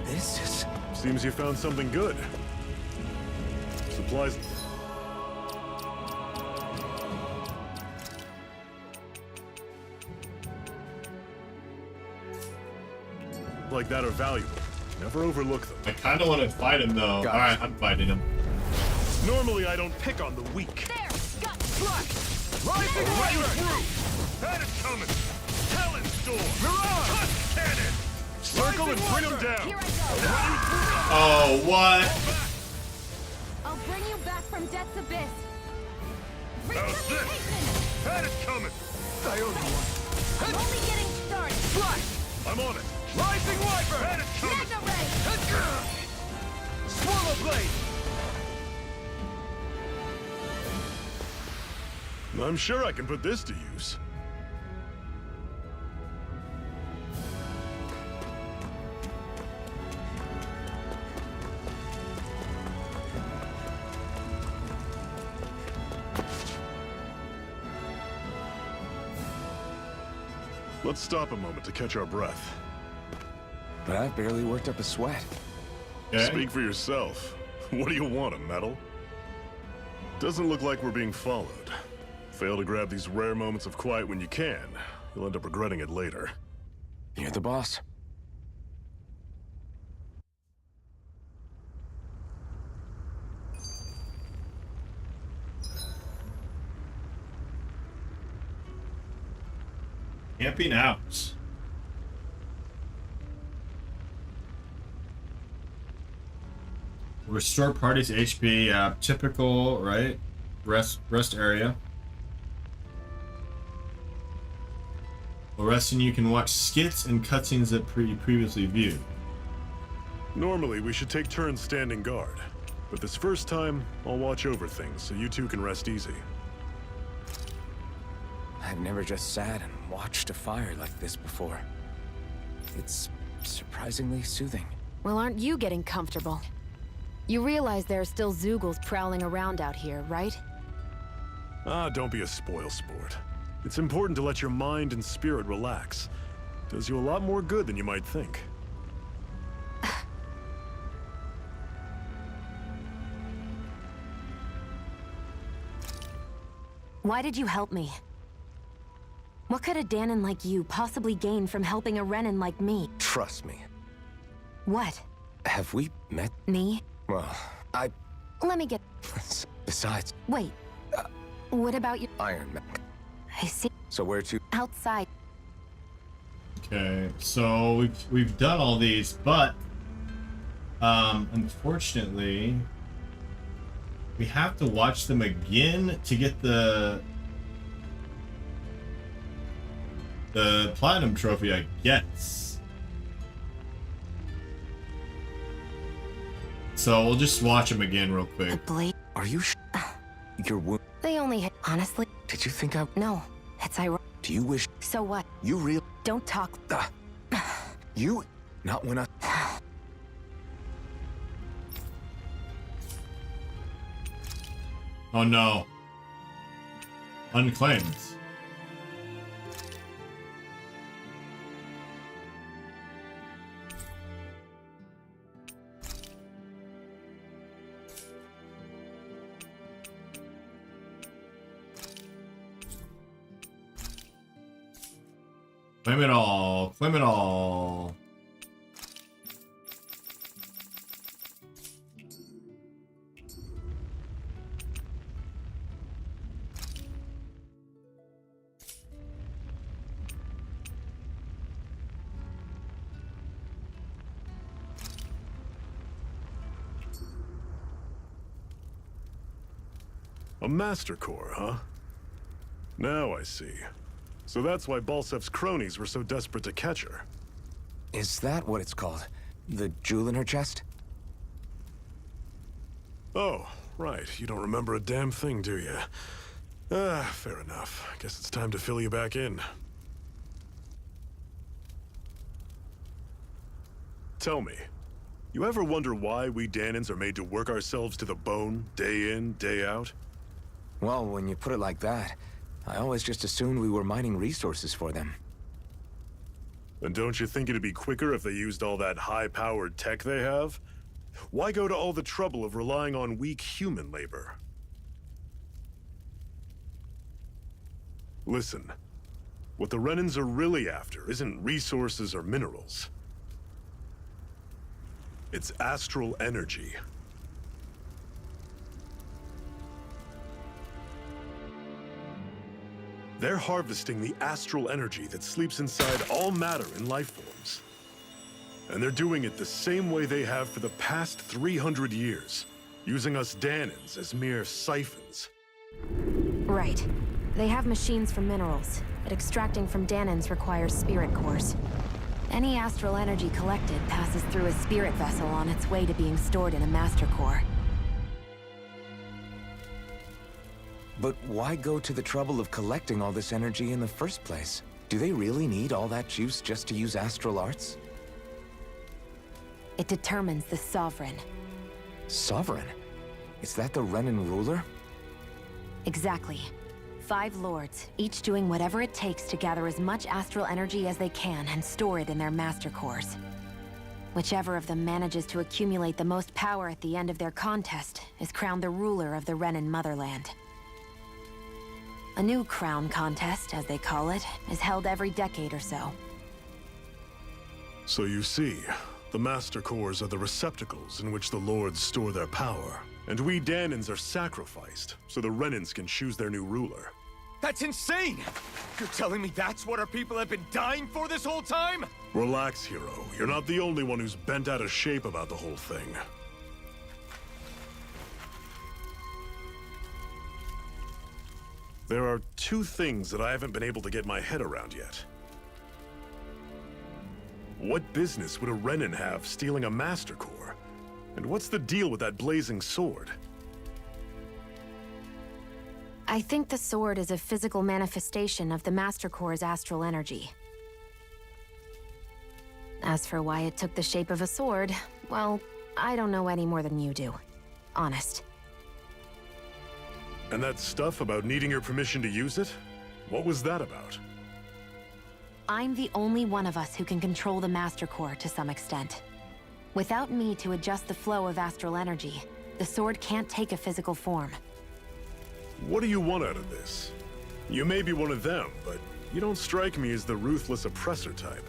This is... Seems you found something good. Supplies... like that are valuable. Never overlook them. I kind of want to fight him, though. Got it. Alright, I'm fighting him. Normally, I don't pick on the weak. There! Got Slash! Rising Run you Wyvern! through! Had it coming! Talon Storm! Mirage! Touch Cannon! Circle and bring them down! Here I go! Oh, what? I'll bring you back from Death's Abyss. How's this? Had it coming! I owe you one. I'm only getting started. Slash! I'm on it! Rising Wyvern! Had it coming! Magna Ray! Swallow Blade! I'm sure I can put this to use. Let's stop a moment to catch our breath. But I've barely worked up a sweat. Okay. Speak for yourself. What do you want, a medal? Doesn't look like we're being followed. Fail to grab these rare moments of quiet when you can. You'll end up regretting it later. You're the boss. Camping out. Restore party's HP. Typical, right? rest area. While resting, you can watch skits and cutscenes that previously viewed. Normally, we should take turns standing guard. But this first time, I'll watch over things so you two can rest easy. I've never just sat and watched a fire like this before. It's surprisingly soothing. Well, aren't you getting comfortable? You realize there are still Zoogles prowling around out here, right? Ah, don't be a spoil sport. It's important to let your mind and spirit relax. Does you a lot more good than you might think. Why did you help me? What could a Danon like you possibly gain from helping a Renan like me? Trust me. What? Have we met? Me? Well, Let me get... Besides... Wait. What about you? Iron Man. I see. So where to? Outside. Okay, so we've done all these, but unfortunately we have to watch them again to get the platinum trophy, I guess. So we'll just watch them again real quick. The blade. Are you Your wound? They only hit. Honestly. Did you think I... No. It's ironic. Do you wish... So what? You real... Don't talk. You... Not when I... Oh no. Unclaimed. Claim it all. Claim it all. A Master Core, huh? Now I see. So that's why Balsef's cronies were so desperate to catch her. Is that what it's called? The jewel in her chest? Oh, right. You don't remember a damn thing, do you? Ah, fair enough. Guess it's time to fill you back in. Tell me, you ever wonder why we Danons are made to work ourselves to the bone, day in, day out? Well, when you put it like that, I always just assumed we were mining resources for them. And don't you think it'd be quicker if they used all that high-powered tech they have? Why go to all the trouble of relying on weak human labor? Listen, what the Renans are really after isn't resources or minerals. It's astral energy. They're harvesting the astral energy that sleeps inside all matter in life forms. And they're doing it the same way they have for the past 300 years, using us Danons as mere siphons. Right. They have machines for minerals, but extracting from Danons requires spirit cores. Any astral energy collected passes through a spirit vessel on its way to being stored in a master core. But why go to the trouble of collecting all this energy in the first place? Do they really need all that juice just to use astral arts? It determines the Sovereign. Sovereign? Is that the Renan ruler? Exactly. 5 lords, each doing whatever it takes to gather as much astral energy as they can and store it in their master cores. Whichever of them manages to accumulate the most power at the end of their contest is crowned the ruler of the Renan motherland. A new crown contest, as they call it, is held every decade or so. So you see, the Master Cores are the receptacles in which the Lords store their power. And we Danons are sacrificed, so the Renans can choose their new ruler. That's insane! You're telling me that's what our people have been dying for this whole time? Relax, hero. You're not the only one who's bent out of shape about the whole thing. There are two things that I haven't been able to get my head around yet. What business would a Renin have stealing a Master Core? And what's the deal with that blazing sword? I think the sword is a physical manifestation of the Master Core's astral energy. As for why it took the shape of a sword, well, I don't know any more than you do. Honest. And that stuff about needing your permission to use it? What was that about? I'm the only one of us who can control the Master Core to some extent. Without me to adjust the flow of astral energy, the sword can't take a physical form. What do you want out of this? You may be one of them, but you don't strike me as the ruthless oppressor type.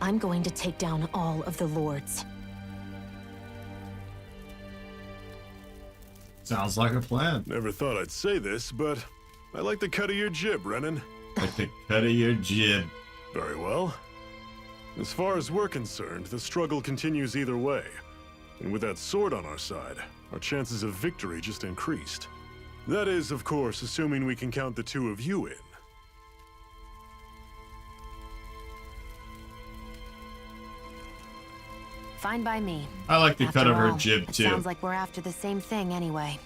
I'm going to take down all of the Lords. Sounds like a plan. Never thought I'd say this, but I like the cut of your jib, Renin. Like the cut of your jib. Very well. As far as we're concerned, the struggle continues either way. And with that sword on our side, our chances of victory just increased. That is, of course, assuming we can count the two of you in. Fine by me. I like the cut of her all, jib, it too. Sounds like we're after the same thing anyway.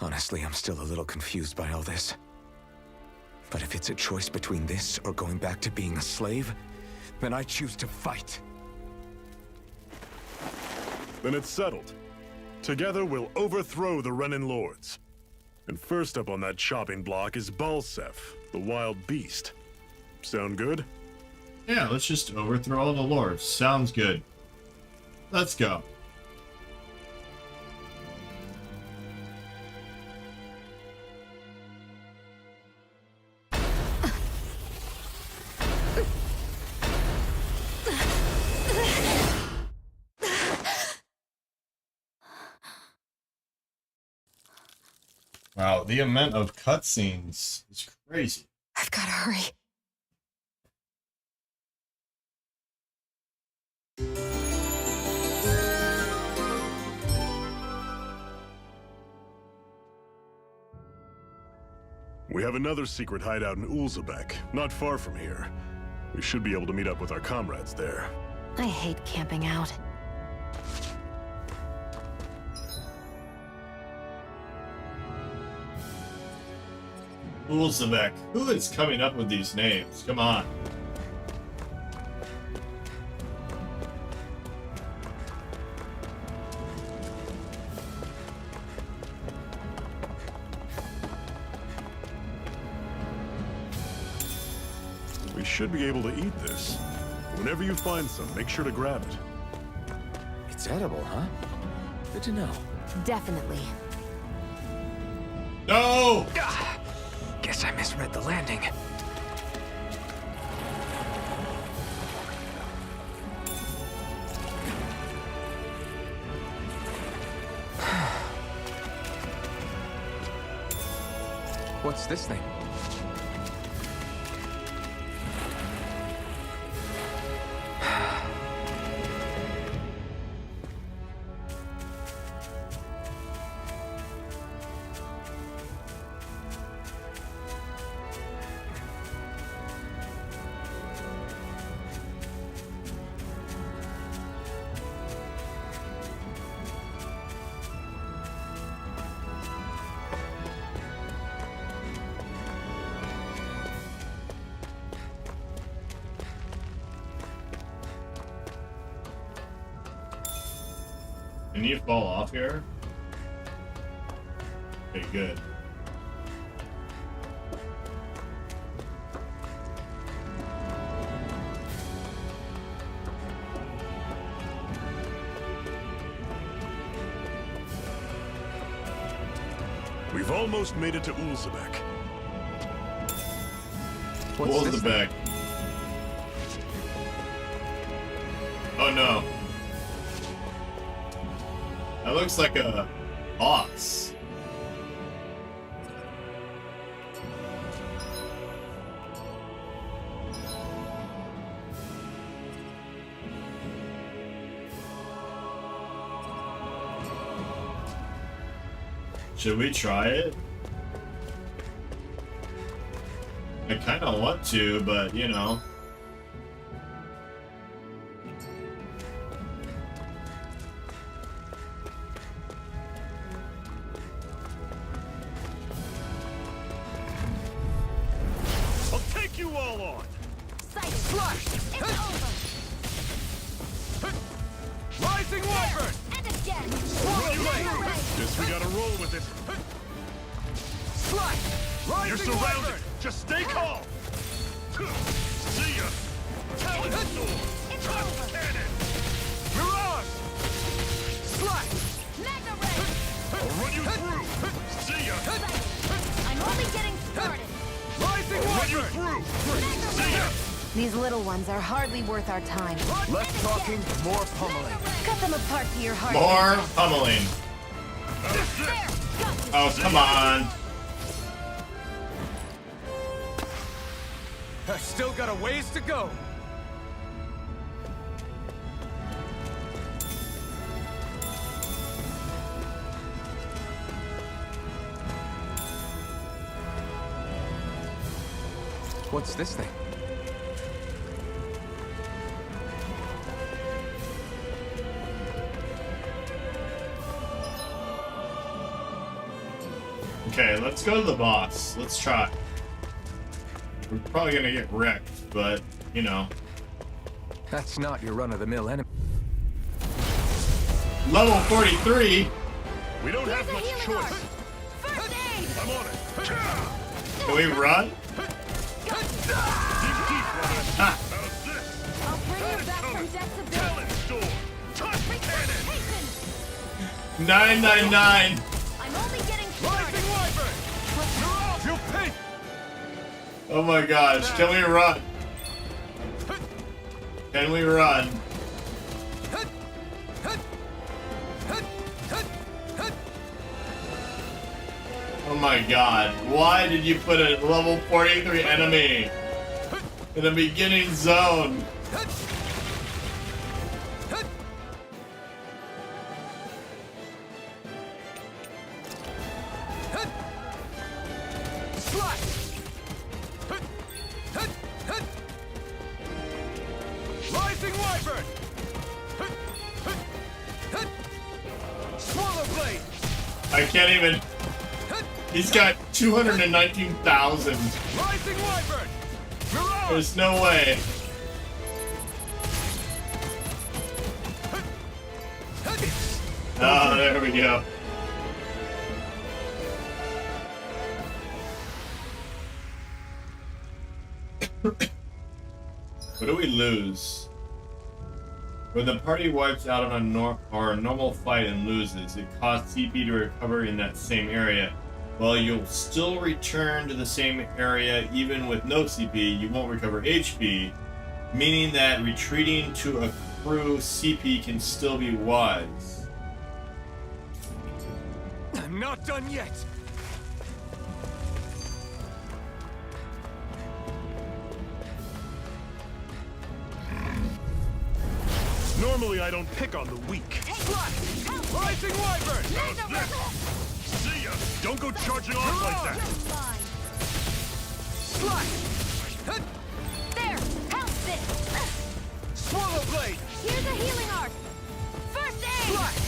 Honestly, I'm still a little confused by all this. But if it's a choice between this or going back to being a slave, then I choose to fight. Then it's settled. Together we'll overthrow the Renin Lords. And first up on that chopping block is Balsef, the wild beast. Sound good? Yeah, let's just overthrow all the lords. Sounds good. Let's go. Wow, the amount of cutscenes is crazy. I've got to hurry. We have another secret hideout in Ulzebek, not far from here. We should be able to meet up with our comrades there. I hate camping out. Ulzebek. Who is coming up with these names? Come on. We should be able to eat this. Whenever you find some, make sure to grab it. It's edible, huh? Good to know. Definitely. No! Guess I misread the landing. What's this thing? Can you fall off here? Okay, good. We've almost made it to Ulzebek. What's the back? Oh no. That looks like a boss. Should we try it? I kind of want to, but you know. I'll take you all on. Slash! It's over! Rising Wyvern! And again! Run you through. Guess we gotta roll with it. Slash! Rising You're surrounded. Wyvern! Just stay calm. See ya. Talon Storm. It's Touch over! cannon. Mirage! Slash! Magna Ray! I'll run you through. See ya. I'm only getting started! Rising I'll run you Wyvern! through. See ya. These little ones are hardly worth our time. Less talking, more pummeling. Cut them apart to your heart. More pummeling. How's this? There! Got you! Oh, come on. I've still got a ways to go. What's this thing? Okay, let's go to the boss. Let's try. We're probably gonna get wrecked, but you know. That's not your run-of-the-mill enemy. Level 43. We don't have Here's a much healing choice. art. First aid! I'm on it. Can we run? Dig deep, Robin. Ha! How's this? I'll bring you back from death's abyss. Talon Storm. Touch cannon. Hasten! 999. I'm only getting started. Rising Wyvern! Mirage! Feel pain! Oh my gosh, can we run? Can we run? Oh my god, why did you put a level 43 enemy in the beginning zone? Slash! Rising Wyvern! Swallow Blade! I can't even. He's got 219,000. Rising Wyvern! Mirage! There's no way. Oh, there we go. What do we lose? When the party wipes out on a normal fight and loses, it costs CP to recover in that same area. While you'll still return to the same area even with no CP, you won't recover HP, meaning that retreating to accrue CP can still be wise. I'm not done yet. Normally I don't pick on the weak. Rising Wyvern! How's this? See ya. Don't go charging off like that. Slash! There! Help this! Swallow Blade! Here's a healing art! First aid! Slash!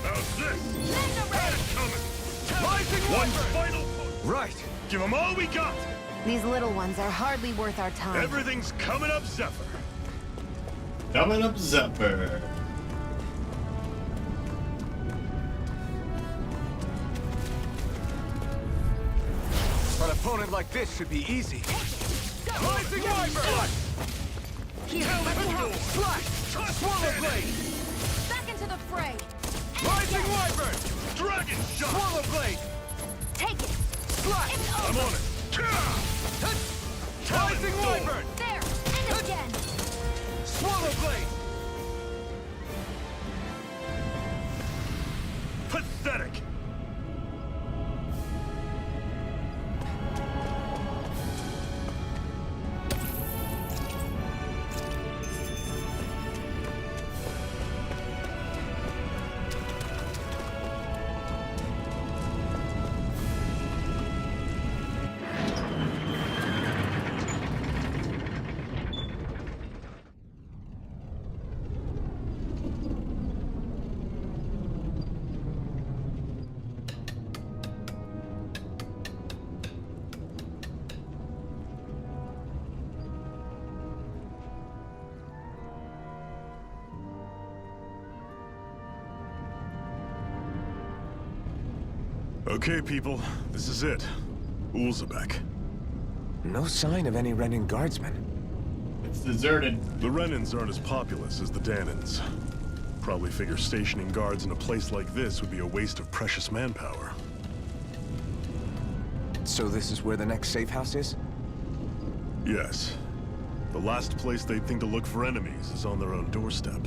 How's this? Magna Ray! Coming. Rising One Wyvern! final push. Right. Give them all we got. These little ones are hardly worth our time. Everything's coming up, Zephyr. Coming up, Zephyr. An opponent like this should be easy. Rising Wyvern! Here, let me help! Slash! Swallow Blade! Back into the fray! Rising Wyvern! Dragon shot. Swallow Blade! Take it! Slash! It's I'm over! on it. Rising Wyvern! There! And again! Swallow Blade! Pathetic. Okay, people, this is it. Ulzebek. No sign of any Renan guardsmen. It's deserted. The Renans aren't as populous as the Danans. Probably figure stationing guards in a place like this would be a waste of precious manpower. So this is where the next safe house is? Yes. The last place they'd think to look for enemies is on their own doorstep.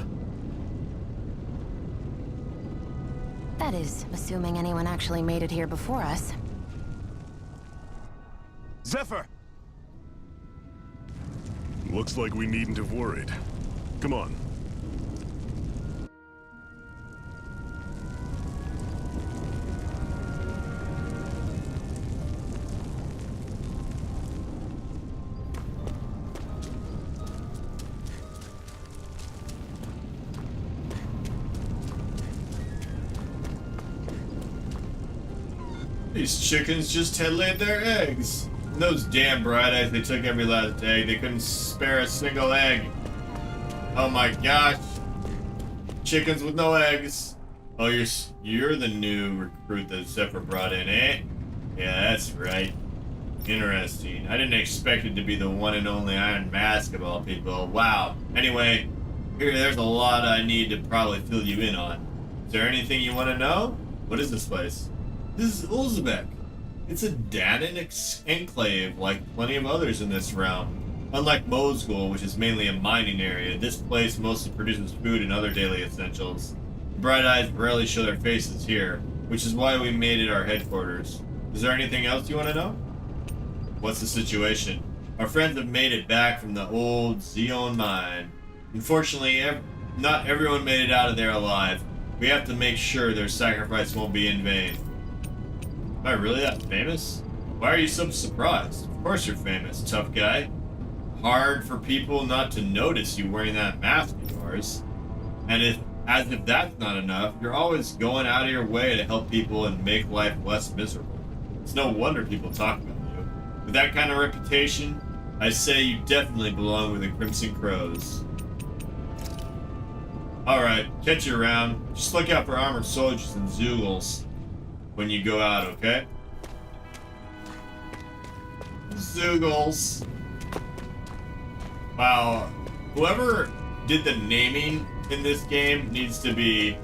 That is, assuming anyone actually made it here before us. Zephyr! Looks like we needn't have worried. Come on. These chickens just had laid their eggs. And those damn bright eyes, they took every last egg. They couldn't spare a single egg. Oh my gosh. Chickens with no eggs. Oh, you're the new recruit that Zephyr brought in, eh? Yeah, that's right. Interesting. I didn't expect it to be the one and only Iron Mask of all people. Wow. Anyway, there's a lot I need to probably fill you in on. Is there anything you want to know? What is this place? This is Ulzebek. It's a Danan enclave like plenty of others in this realm. Unlike Mosgul, which is mainly a mining area, this place mostly produces food and other daily essentials. The Bright Eyes rarely show their faces here, which is why we made it our headquarters. Is there anything else you want to know? What's the situation? Our friends have made it back from the old Zion mine. Unfortunately, not everyone made it out of there alive. We have to make sure their sacrifice won't be in vain. Am I really that famous? Why are you so surprised? Of course you're famous, tough guy. Hard for people not to notice you wearing that mask of yours. And as if that's not enough, you're always going out of your way to help people and make life less miserable. It's no wonder people talk about you. With that kind of reputation, I say you definitely belong with the Crimson Crows. Alright, catch you around. Just look out for armored soldiers and Zoogles when you go out, okay? Zoogles. Wow. Whoever did the naming in this game needs to be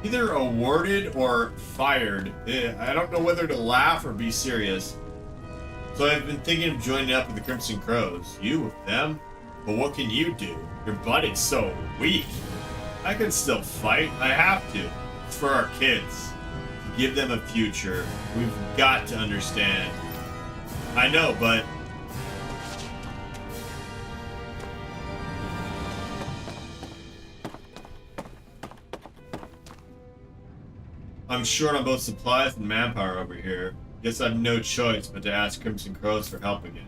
either awarded or fired. I don't know whether to laugh or be serious. So I've been thinking of joining up with the Crimson Crows. You with them? But what can you do? Your body's so weak. I can still fight. I have to. It's for our kids. To give them a future. We've got to understand. I know, but... I'm short on both supplies and manpower over here. Guess I have no choice but to ask Crimson Crows for help again.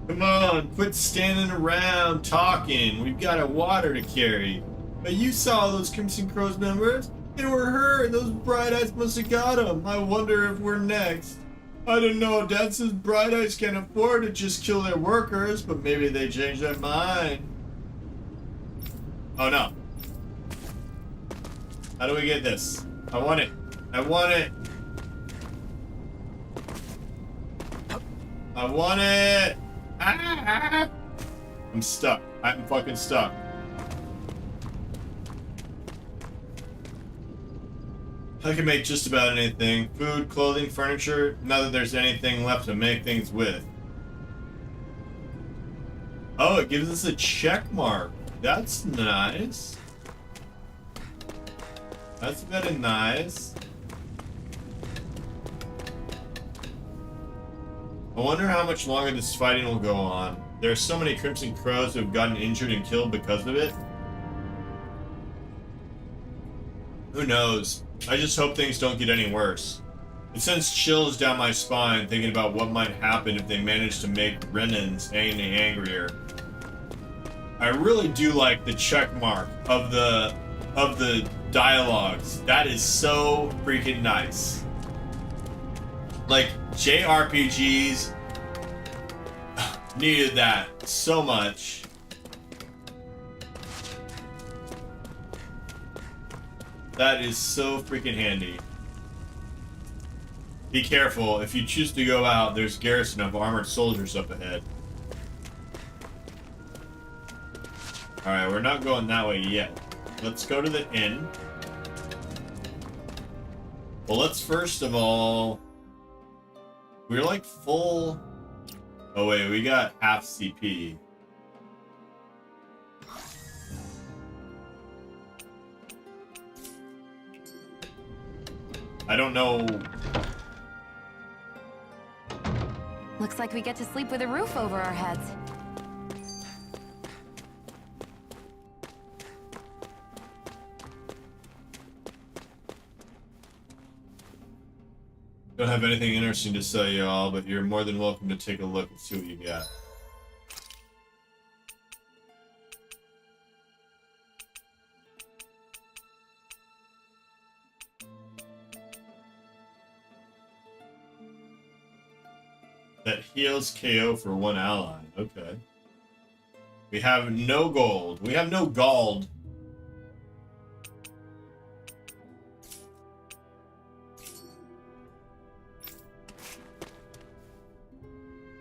Come on, quit standing around talking. We've got a water to carry. But you saw those Crimson Crows members. They were hurt. Those Bright Eyes must have got them. I wonder if we're next. I don't know. Dad says Bright Eyes can't afford to just kill their workers, but maybe they changed their mind. Oh no. How do we get this? I want it. I want it. I want it. Ah! I'm stuck. I'm fucking stuck. I can make just about anything. Food, clothing, furniture. Not that there's anything left to make things with. Oh, it gives us a check mark. That's nice. That's very nice. I wonder how much longer this fighting will go on. There are so many Crimson Crows who have gotten injured and killed because of it. Who knows? I just hope things don't get any worse. It sends chills down my spine thinking about what might happen if they manage to make Renans any angrier. I really do like the check mark of the dialogues. That is so freaking nice. Like, JRPGs needed that so much. That is so freaking handy. Be careful, if you choose to go out, there's a garrison of armored soldiers up ahead. Alright, we're not going that way yet. Let's go to the inn. Well, let's first of all... We're like full... Oh wait, we got half CP. I don't know... Looks like we get to sleep with a roof over our heads. Don't have anything interesting to sell y'all, but you're more than welcome to take a look and see what you got. That heals KO for one ally. Okay. We have no gold. We have no gold.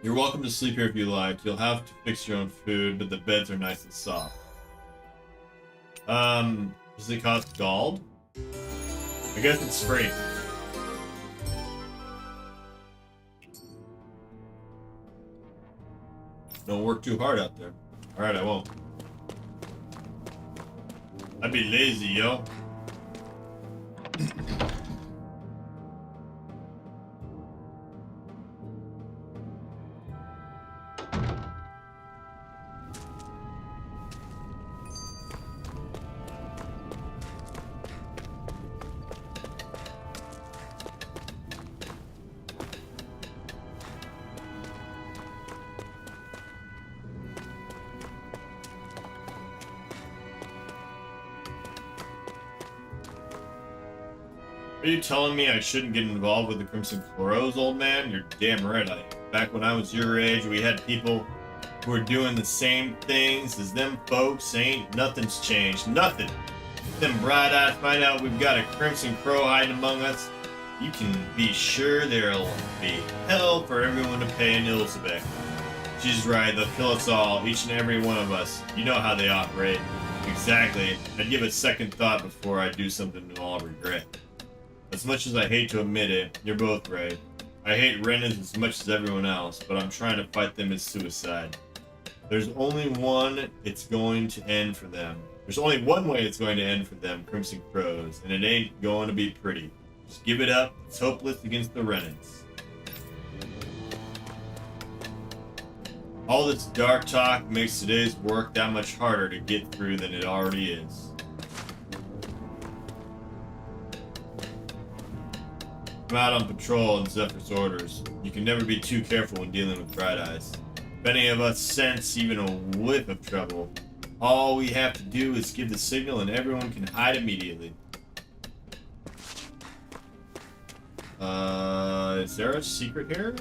You're welcome to sleep here if you like. You'll have to fix your own food, but the beds are nice and soft. Does it cost gold? I guess it's free. Don't work too hard out there. Alright, I won't. I'd be lazy, yo. Are you telling me I shouldn't get involved with the Crimson Floros, old man? You're damn right I am. Back when I was your age, we had people who were doing the same things as them folks. Nothing's changed. Nothing. If them bright-eyes find out we've got a Crimson Crow hiding among us, you can be sure there'll be hell for everyone to pay in Ilsebek. She's right, they'll kill us all, each and every one of us. You know how they operate. Exactly. I'd give it second thought before I do something I'll regret. As much as I hate to admit it, you're both right. I hate Renans as much as everyone else, but I'm trying to fight them as suicide. There's only one it's going to end for them. There's only one way it's going to end for them, Crimson Crows, and it ain't going to be pretty. Just give it up. It's hopeless against the Renans. All this dark talk makes today's work that much harder to get through than it already is. I'm out on patrol on Zephyr's orders. You can never be too careful when dealing with Bright Eyes. If any of us sense even a whiff of trouble, all we have to do is give the signal and everyone can hide immediately. Is there a secret here?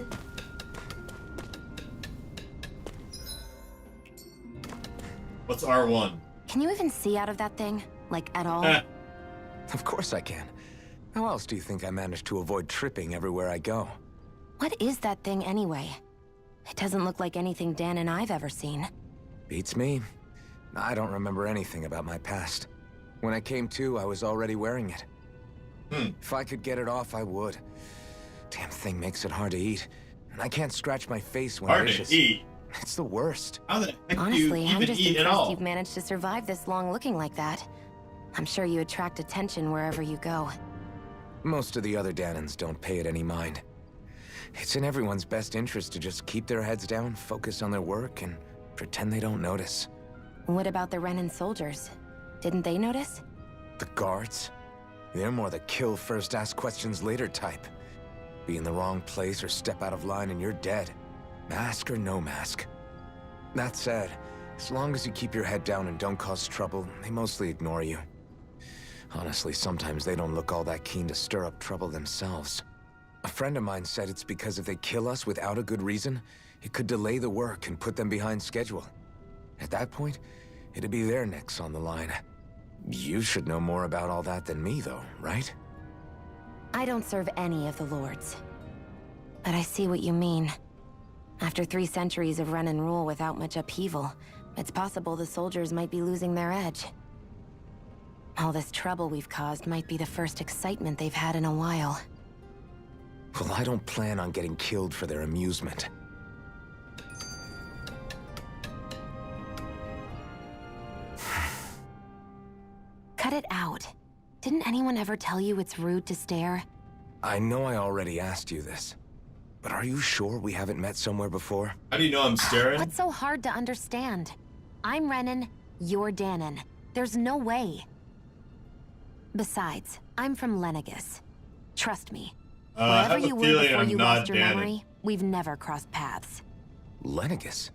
What's R1? Can you even see out of that thing? Like, at all? Of course I can. How else do you think I managed to avoid tripping everywhere I go? What is that thing anyway? It doesn't look like anything Dan and I've ever seen. Beats me. I don't remember anything about my past. When I came to, I was already wearing it. If I could get it off, I would. Damn thing makes it hard to eat. And I can't scratch my face when hard to eat? It's the worst. How the heck Honestly, do you I'm even just eat at impressed all? you've managed to survive this long looking like that. I'm sure you attract attention wherever you go. Most of the other Danans don't pay it any mind. It's in everyone's best interest to just keep their heads down, focus on their work, and pretend they don't notice. What about the Renan soldiers? Didn't they notice? The guards? They're more the kill first, ask questions later type. Be in the wrong place or step out of line and you're dead. Mask or no mask. That said, as long as you keep your head down and don't cause trouble, they mostly ignore you. Honestly, sometimes they don't look all that keen to stir up trouble themselves. A friend of mine said it's because if they kill us without a good reason, it could delay the work and put them behind schedule. At that point, it'd be their necks on the line. You should know more about all that than me, though, right? I don't serve any of the lords. But I see what you mean. After 3 centuries of run and rule without much upheaval, it's possible the soldiers might be losing their edge. All this trouble we've caused might be the first excitement they've had in a while. Well, I don't plan on getting killed for their amusement. Cut it out. Didn't anyone ever tell you it's rude to stare? I know I already asked you this, but are you sure we haven't met somewhere before? How do you know I'm staring? What's so hard to understand? I'm Renan, you're Danon. There's no way. Besides, I'm from Lenegus. Trust me. I Wherever have a you were feeling before I'm you not lost your Danon. memory, we've never crossed paths. Lenegus?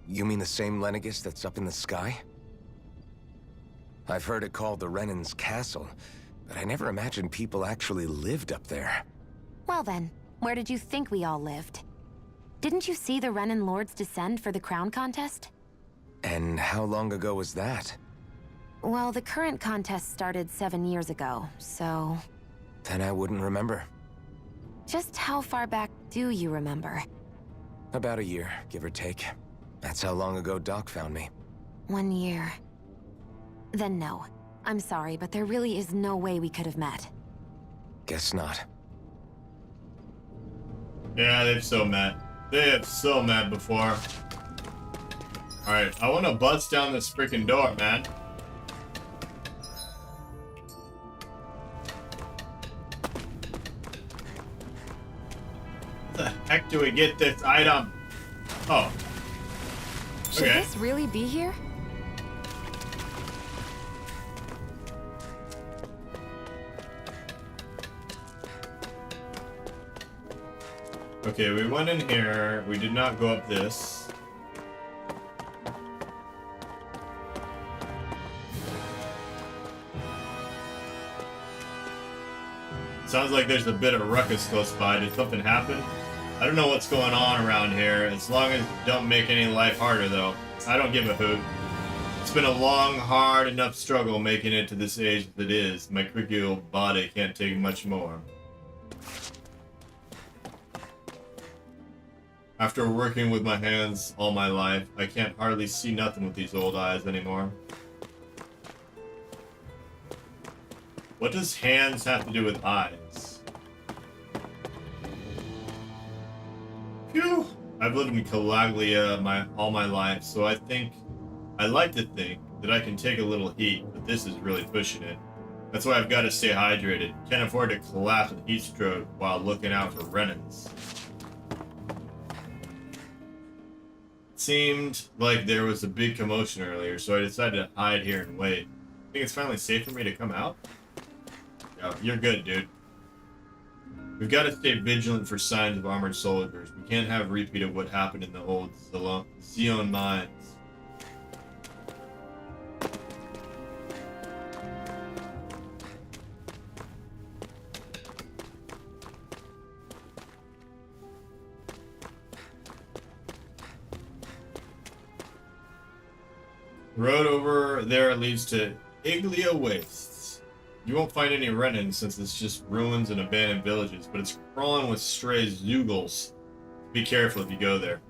You mean the same Lenegus that's up in the sky? I've heard it called the Renan's Castle, but I never imagined people actually lived up there. Well then, where did you think we all lived? Didn't you see the Renan lords descend for the crown contest? And how long ago was that? Well, the current contest started 7 years ago, so... Then I wouldn't remember. Just how far back do you remember? About a year, give or take. That's how long ago Doc found me. 1 year. Then no. I'm sorry, but there really is no way we could have met. Guess not. Yeah, they've so met. They have so met before. Alright, I want to bust down this freaking door, man. How the heck do we get this item? Oh. Should Okay. this really be here? Okay, we went in here. We did not go up this. Sounds like there's a bit of ruckus close by. Did something happen? I don't know what's going on around here. As long as you don't make any life harder, though. I don't give a hoot. It's been a long, hard enough struggle making it to this age that it is. My creaky old body can't take much more. After working with my hands all my life, I can't hardly see nothing with these old eyes anymore. What does hands have to do with eyes? Phew! I've lived in Calaglia all my life, so I like to think that I can take a little heat, but this is really pushing it. That's why I've got to stay hydrated. Can't afford to collapse with heat stroke while looking out for Renans. Seemed like there was a big commotion earlier, so I decided to hide here and wait. Think it's finally safe for me to come out? Yeah, you're good, dude. We've got to stay vigilant for signs of armored soldiers. We can't have a repeat of what happened in the old Zion mines. The road over there leads to Iglia Wastes. You won't find any Renans since it's just ruins and abandoned villages, but it's crawling with stray Zeugles. Be careful if you go there.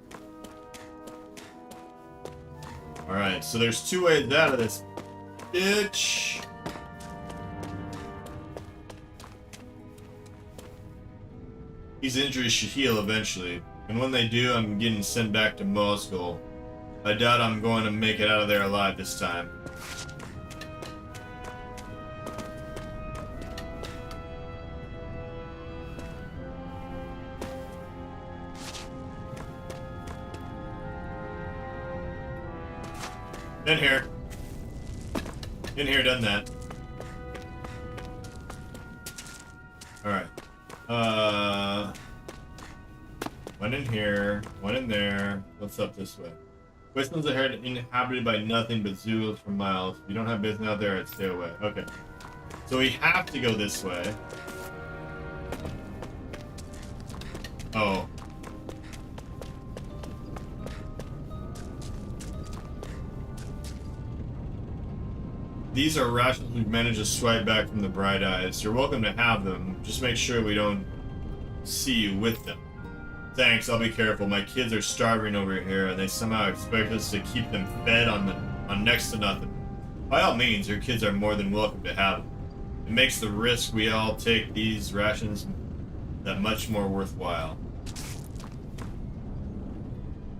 Alright, so there's 2 ways out of this bitch. These injuries should heal eventually, and when they do, I'm getting sent back to Moscow. I doubt I'm going to make it out of there alive this time. In here. In here, done that. Alright. One in here, one in there. What's up this way? Wastelands ahead inhabited by nothing but Zeugles for miles. If you don't have business out there, I'd stay away. Okay. So we have to go this way. Oh. These are rations we've managed to swipe back from the Bright Eyes. You're welcome to have them. Just make sure we don't see you with them. Thanks, I'll be careful. My kids are starving over here, and they somehow expect us to keep them fed on next to nothing. By all means, your kids are more than welcome to have them. It makes the risk we all take these rations that much more worthwhile.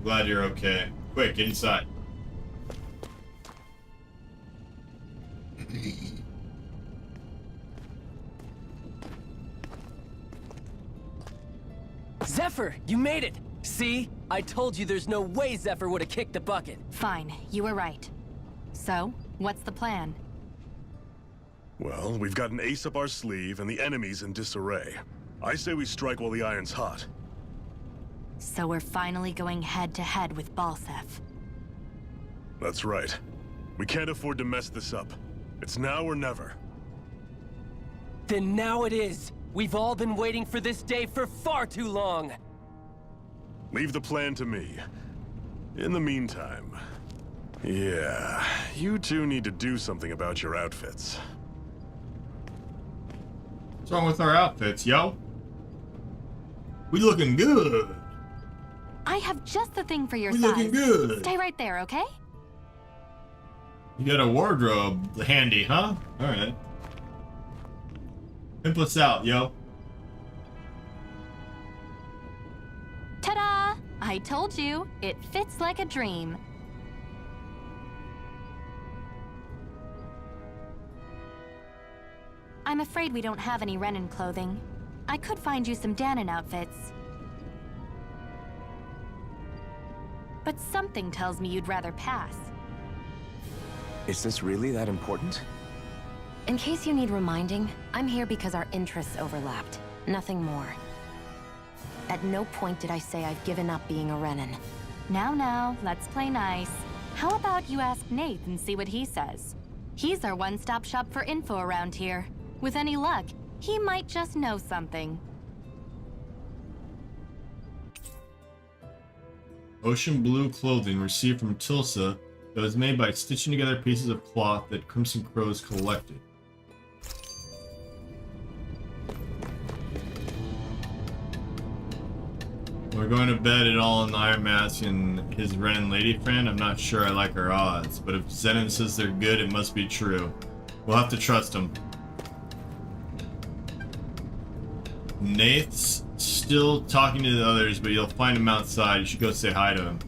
Glad you're okay. Quick, get inside. Zephyr, you made it! See? I told you there's no way Zephyr would have kicked the bucket. Fine, you were right. So, what's the plan? Well, we've got an ace up our sleeve and the enemy's in disarray. I say we strike while the iron's hot. So we're finally going head-to-head with Balsef. That's right. We can't afford to mess this up. It's now or never. Then now it is! We've all been waiting for this day for far too long! Leave the plan to me. In the meantime... Yeah, you two need to do something about your outfits. What's wrong with our outfits, yo? We looking good. I have just the thing for your We size. looking good. Stay right there, okay? You got a wardrobe handy, huh? Alright. Pimp us out, yo. Ta-da! I told you, it fits like a dream. I'm afraid we don't have any Renan clothing. I could find you some Danon outfits. But something tells me you'd rather pass. Is this really that important? In case you need reminding, I'm here because our interests overlapped. Nothing more. At no point did I say I've given up being a Renan. Now, let's play nice. How about you ask Nate and see what he says? He's our one-stop shop for info around here. With any luck, he might just know something. Ocean blue clothing received from Tilsa that was made by stitching together pieces of cloth that Crimson Crows collected. We're going to bed at all on the Iron Mask and his Renan lady friend. I'm not sure I like our odds, but if Zenon says they're good, it must be true. We'll have to trust him. Nate's still talking to the others, but you'll find him outside. You should go say hi to him.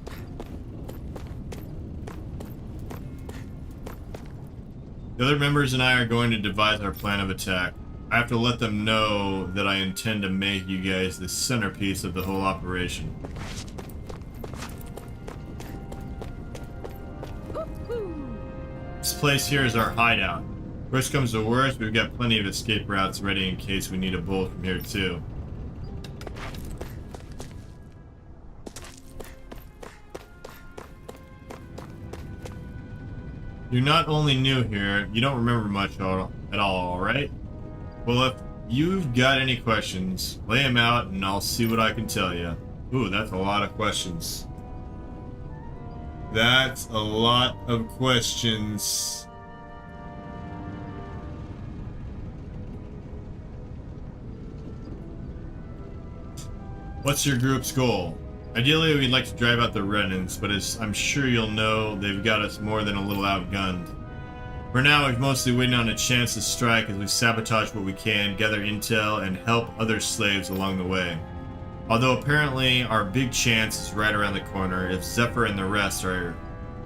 The other members and I are going to devise our plan of attack. I have to let them know that I intend to make you guys the centerpiece of the whole operation. This place here is our hideout. Worst comes to worst, we've got plenty of escape routes ready in case we need a bullet from here too. You're not only new here, you don't remember much at all, right? Well, if you've got any questions, lay them out and I'll see what I can tell you. Ooh, that's a lot of questions. That's a lot of questions. What's your group's goal? Ideally, we'd like to drive out the Renans, but as I'm sure you'll know, they've got us more than a little outgunned. For now, we're mostly waiting on a chance to strike as we sabotage what we can, gather intel, and help other slaves along the way. Although apparently our big chance is right around the corner if Zephyr and the rest are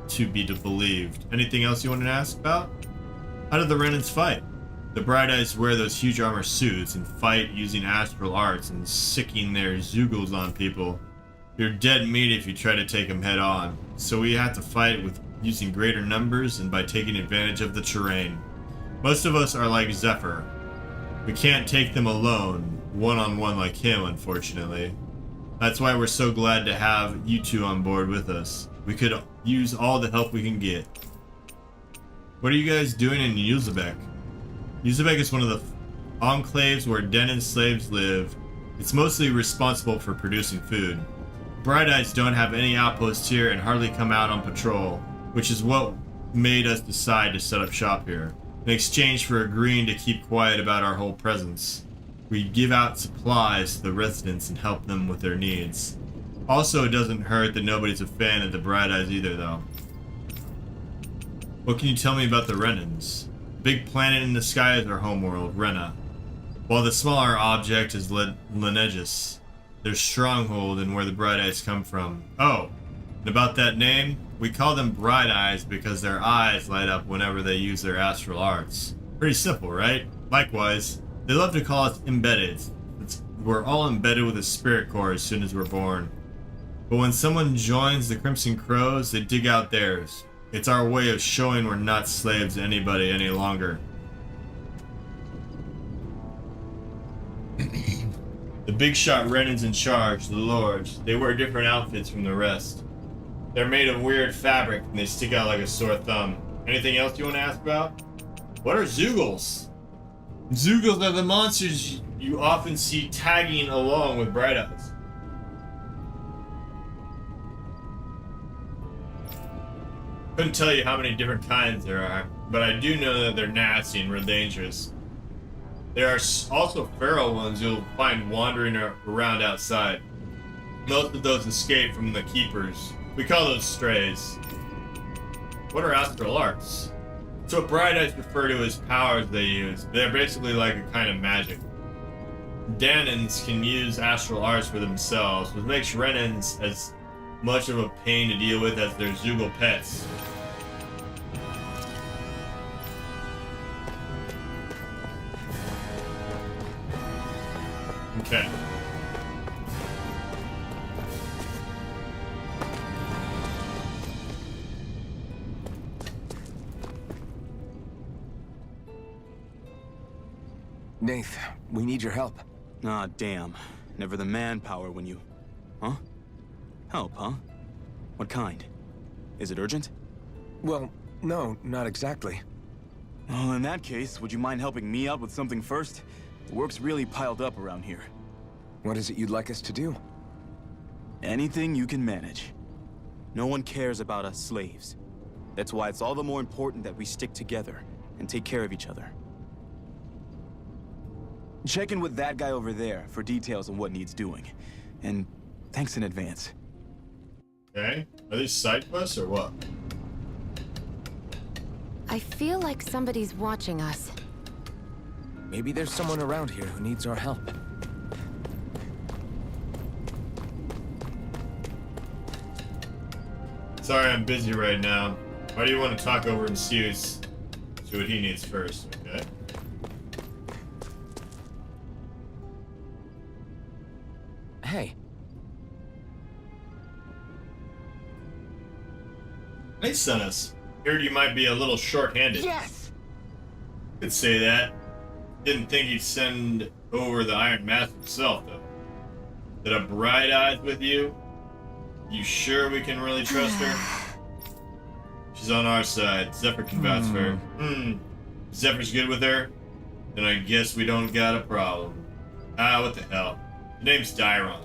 to be believed. Anything else you want to ask about? How did the Renans fight? The Bright Eyes wear those huge armor suits and fight using astral arts and sicking their Zeugles on people. You're dead meat if you try to take them head on, so we have to fight with using greater numbers and by taking advantage of the terrain. Most of us are like Zephyr. We can't take them alone, one-on-one like him, unfortunately. That's why we're so glad to have you two on board with us. We could use all the help we can get. What are you guys doing in Yuzebek? Uzbek is one of the enclaves where Denon slaves live. It's mostly responsible for producing food. Bright Eyes don't have any outposts here and hardly come out on patrol, which is what made us decide to set up shop here. In exchange for agreeing to keep quiet about our whole presence, we give out supplies to the residents and help them with their needs. Also, it doesn't hurt that nobody's a fan of the Bright Eyes either, though. What can you tell me about the Renans? The big planet in the sky is our homeworld, Rena, while the smaller object is Lineages, their stronghold and where the Bright Eyes come from. Oh, and about that name, we call them Bright Eyes because their eyes light up whenever they use their astral arts. Pretty simple, right? Likewise, they love to call us embedded. We're all embedded with a spirit core as soon as we're born. But when someone joins the Crimson Crows, they dig out theirs. It's our way of showing we're not slaves to anybody any longer. The big shot Renans in charge, the Lords, they wear different outfits from the rest. They're made of weird fabric and they stick out like a sore thumb. Anything else you want to ask about? What are Zeugles? Zeugles are the monsters you often see tagging along with Bright Eyes. Couldn't tell you how many different kinds there are, but I do know that they're nasty and real dangerous. There are also feral ones you'll find wandering around outside. Most of those escape from the keepers. We call those strays. What are astral arts? It's what Bright Eyes refer to as powers they use. They're basically like a kind of magic. Danons can use astral arts for themselves, which makes Renans as much of a pain to deal with as their Zeugle pets. Okay. Nath, we need your help. Ah, damn. Never the manpower when you... Huh? Help, huh? What kind? Is it urgent? Well, no, not exactly. Well, in that case, would you mind helping me out with something first? The work's really piled up around here. What is it you'd like us to do? Anything you can manage. No one cares about us slaves. That's why it's all the more important that we stick together and take care of each other. Check in with that guy over there for details on what needs doing. And thanks in advance. Okay. Are these side quests or what? I feel like somebody's watching us. Maybe there's someone around here who needs our help. Sorry, I'm busy right now. Why do you want to talk over and see what he needs first, okay? Hey. Hey, Sunus. Heard you might be a little short-handed. Yes! Could say that. Didn't think he'd send over the Iron Mask himself, though. Did a Bright Eyes with you? You sure we can really trust her? She's on our side. Zephyr can vouch for her. Zephyr's good with her? Then I guess we don't got a problem. Ah, what the hell. The name's Dairon.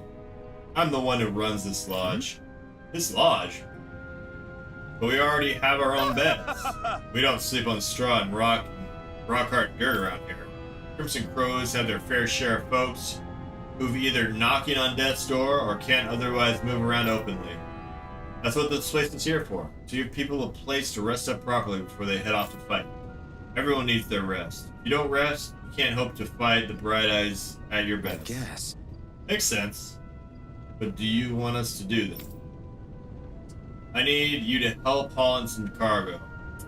I'm the one who runs this lodge. This lodge? But we already have our own beds. We don't sleep on straw and rock-hard dirt around here. Crimson Crows have their fair share of folks who've either knocking on death's door or can't otherwise move around openly. That's what this place is here for, to give people a place to rest up properly before they head off to fight. Everyone needs their rest. If you don't rest, you can't hope to fight the Bright Eyes at your best. I guess. Makes sense. But do you want us to do that? I need you to help haul in some cargo.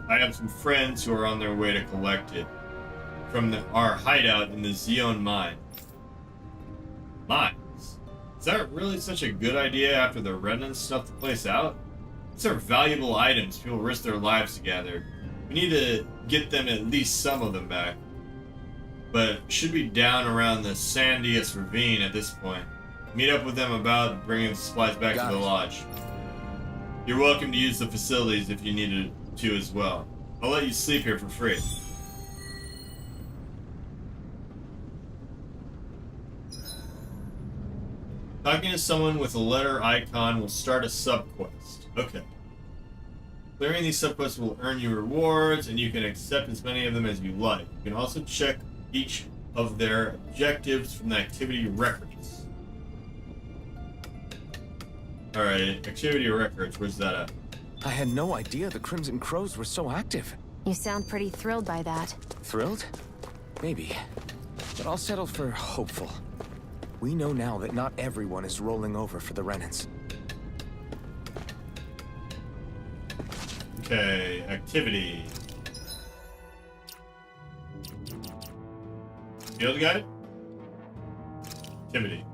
I have some friends who are on their way to collect it from our hideout in the Zeon mine. Mines? Is that really such a good idea after the Renan snuffed the place out? These are valuable items people risk their lives to gather. We need to get them, at least some of them, back. But should be down around the sandiest ravine at this point. Meet up with them about bringing supplies back to the lodge. You're welcome to use the facilities if you needed to as well. I'll let you sleep here for free. Talking to someone with a letter icon will start a sub-quest. Okay. Clearing these sub-quests will earn you rewards, and you can accept as many of them as you like. You can also check each of their objectives from the activity records. Alright, activity records, where's that at? I had no idea the Crimson Crows were so active. You sound pretty thrilled by that. Thrilled? Maybe. But I'll settle for hopeful. We know now that not everyone is rolling over for the Renans. Okay, activity. Field guide? Activity.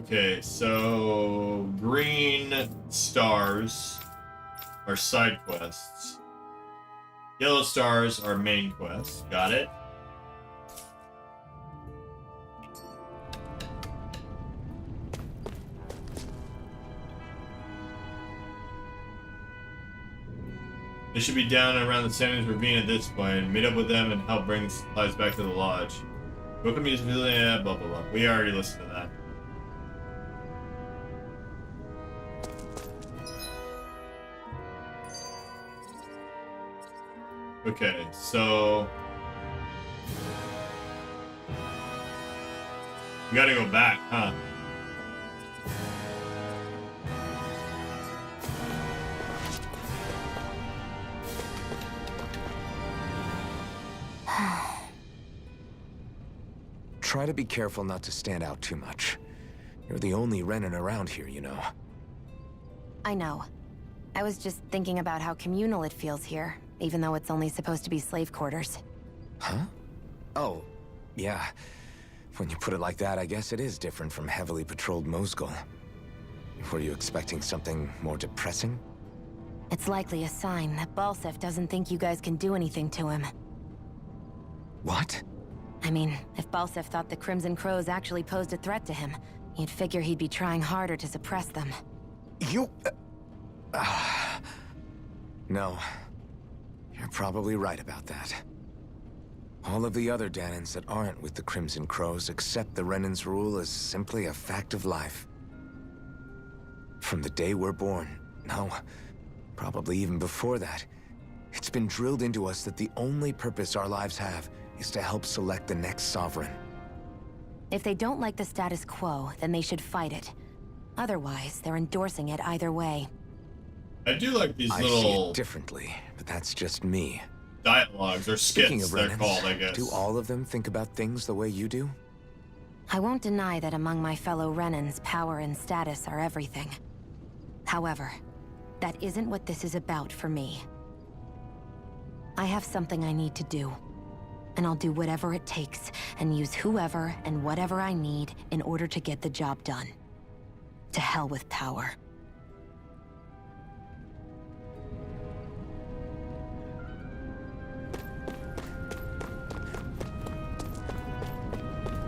Okay, so green stars are side quests. Yellow stars are main quests. Got it. They should be down around the Sanders Ravine at this point. Meet up with them and help bring the supplies back to the lodge. Welcome to blah blah blah. We already listened to that. Okay, so we gotta go back, huh? Try to be careful not to stand out too much. You're the only Renan around here, you know. I know. I was just thinking about how communal it feels here, even though it's only supposed to be slave quarters. Huh? Oh, yeah. When you put it like that, I guess it is different from heavily patrolled Mosgul. Were you expecting something more depressing? It's likely a sign that Balsef doesn't think you guys can do anything to him. What? I mean, if Balsef thought the Crimson Crows actually posed a threat to him, you'd figure he'd be trying harder to suppress them. You... No. You're probably right about that. All of the other Danans that aren't with the Crimson Crows accept the Renan's rule as simply a fact of life. From the day we're born, no, probably even before that, it's been drilled into us that the only purpose our lives have is to help select the next sovereign. If they don't like the status quo, then they should fight it. Otherwise, they're endorsing it either way. I do like these I little... see it differently, but that's just me. Dialogues, or Speaking skits, of they're Renans, called, I guess. do all of them think about things the way you do? I won't deny that among my fellow Renans, power and status are everything. However, that isn't what this is about for me. I have something I need to do. And I'll do whatever it takes, and use whoever and whatever I need in order to get the job done. To hell with power.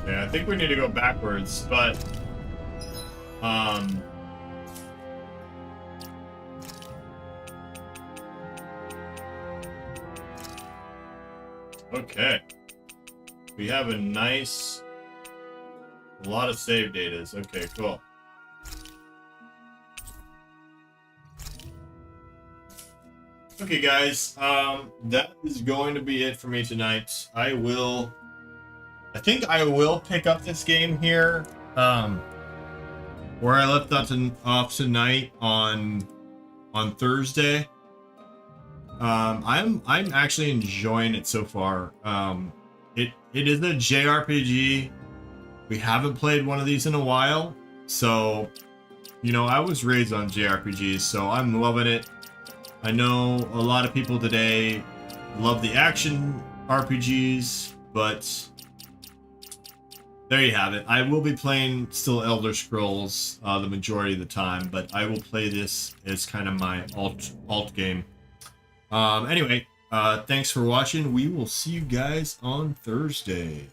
Yeah, I think we need to go backwards, but... Okay. We have a nice... A lot of save datas. Okay, cool. Okay, guys. That is going to be it for me tonight. I think I will pick up this game here. Where I left off tonight on Thursday. I'm actually enjoying it so far. It is a JRPG. We haven't played one of these in a while, so you know, I was raised on JRPGs, so I'm loving it. I know a lot of people today love the action RPGs, but there you have it. I will be playing still Elder Scrolls the majority of the time, but I will play this as kind of my alt game. Anyway, thanks for watching. We will see you guys on Thursday.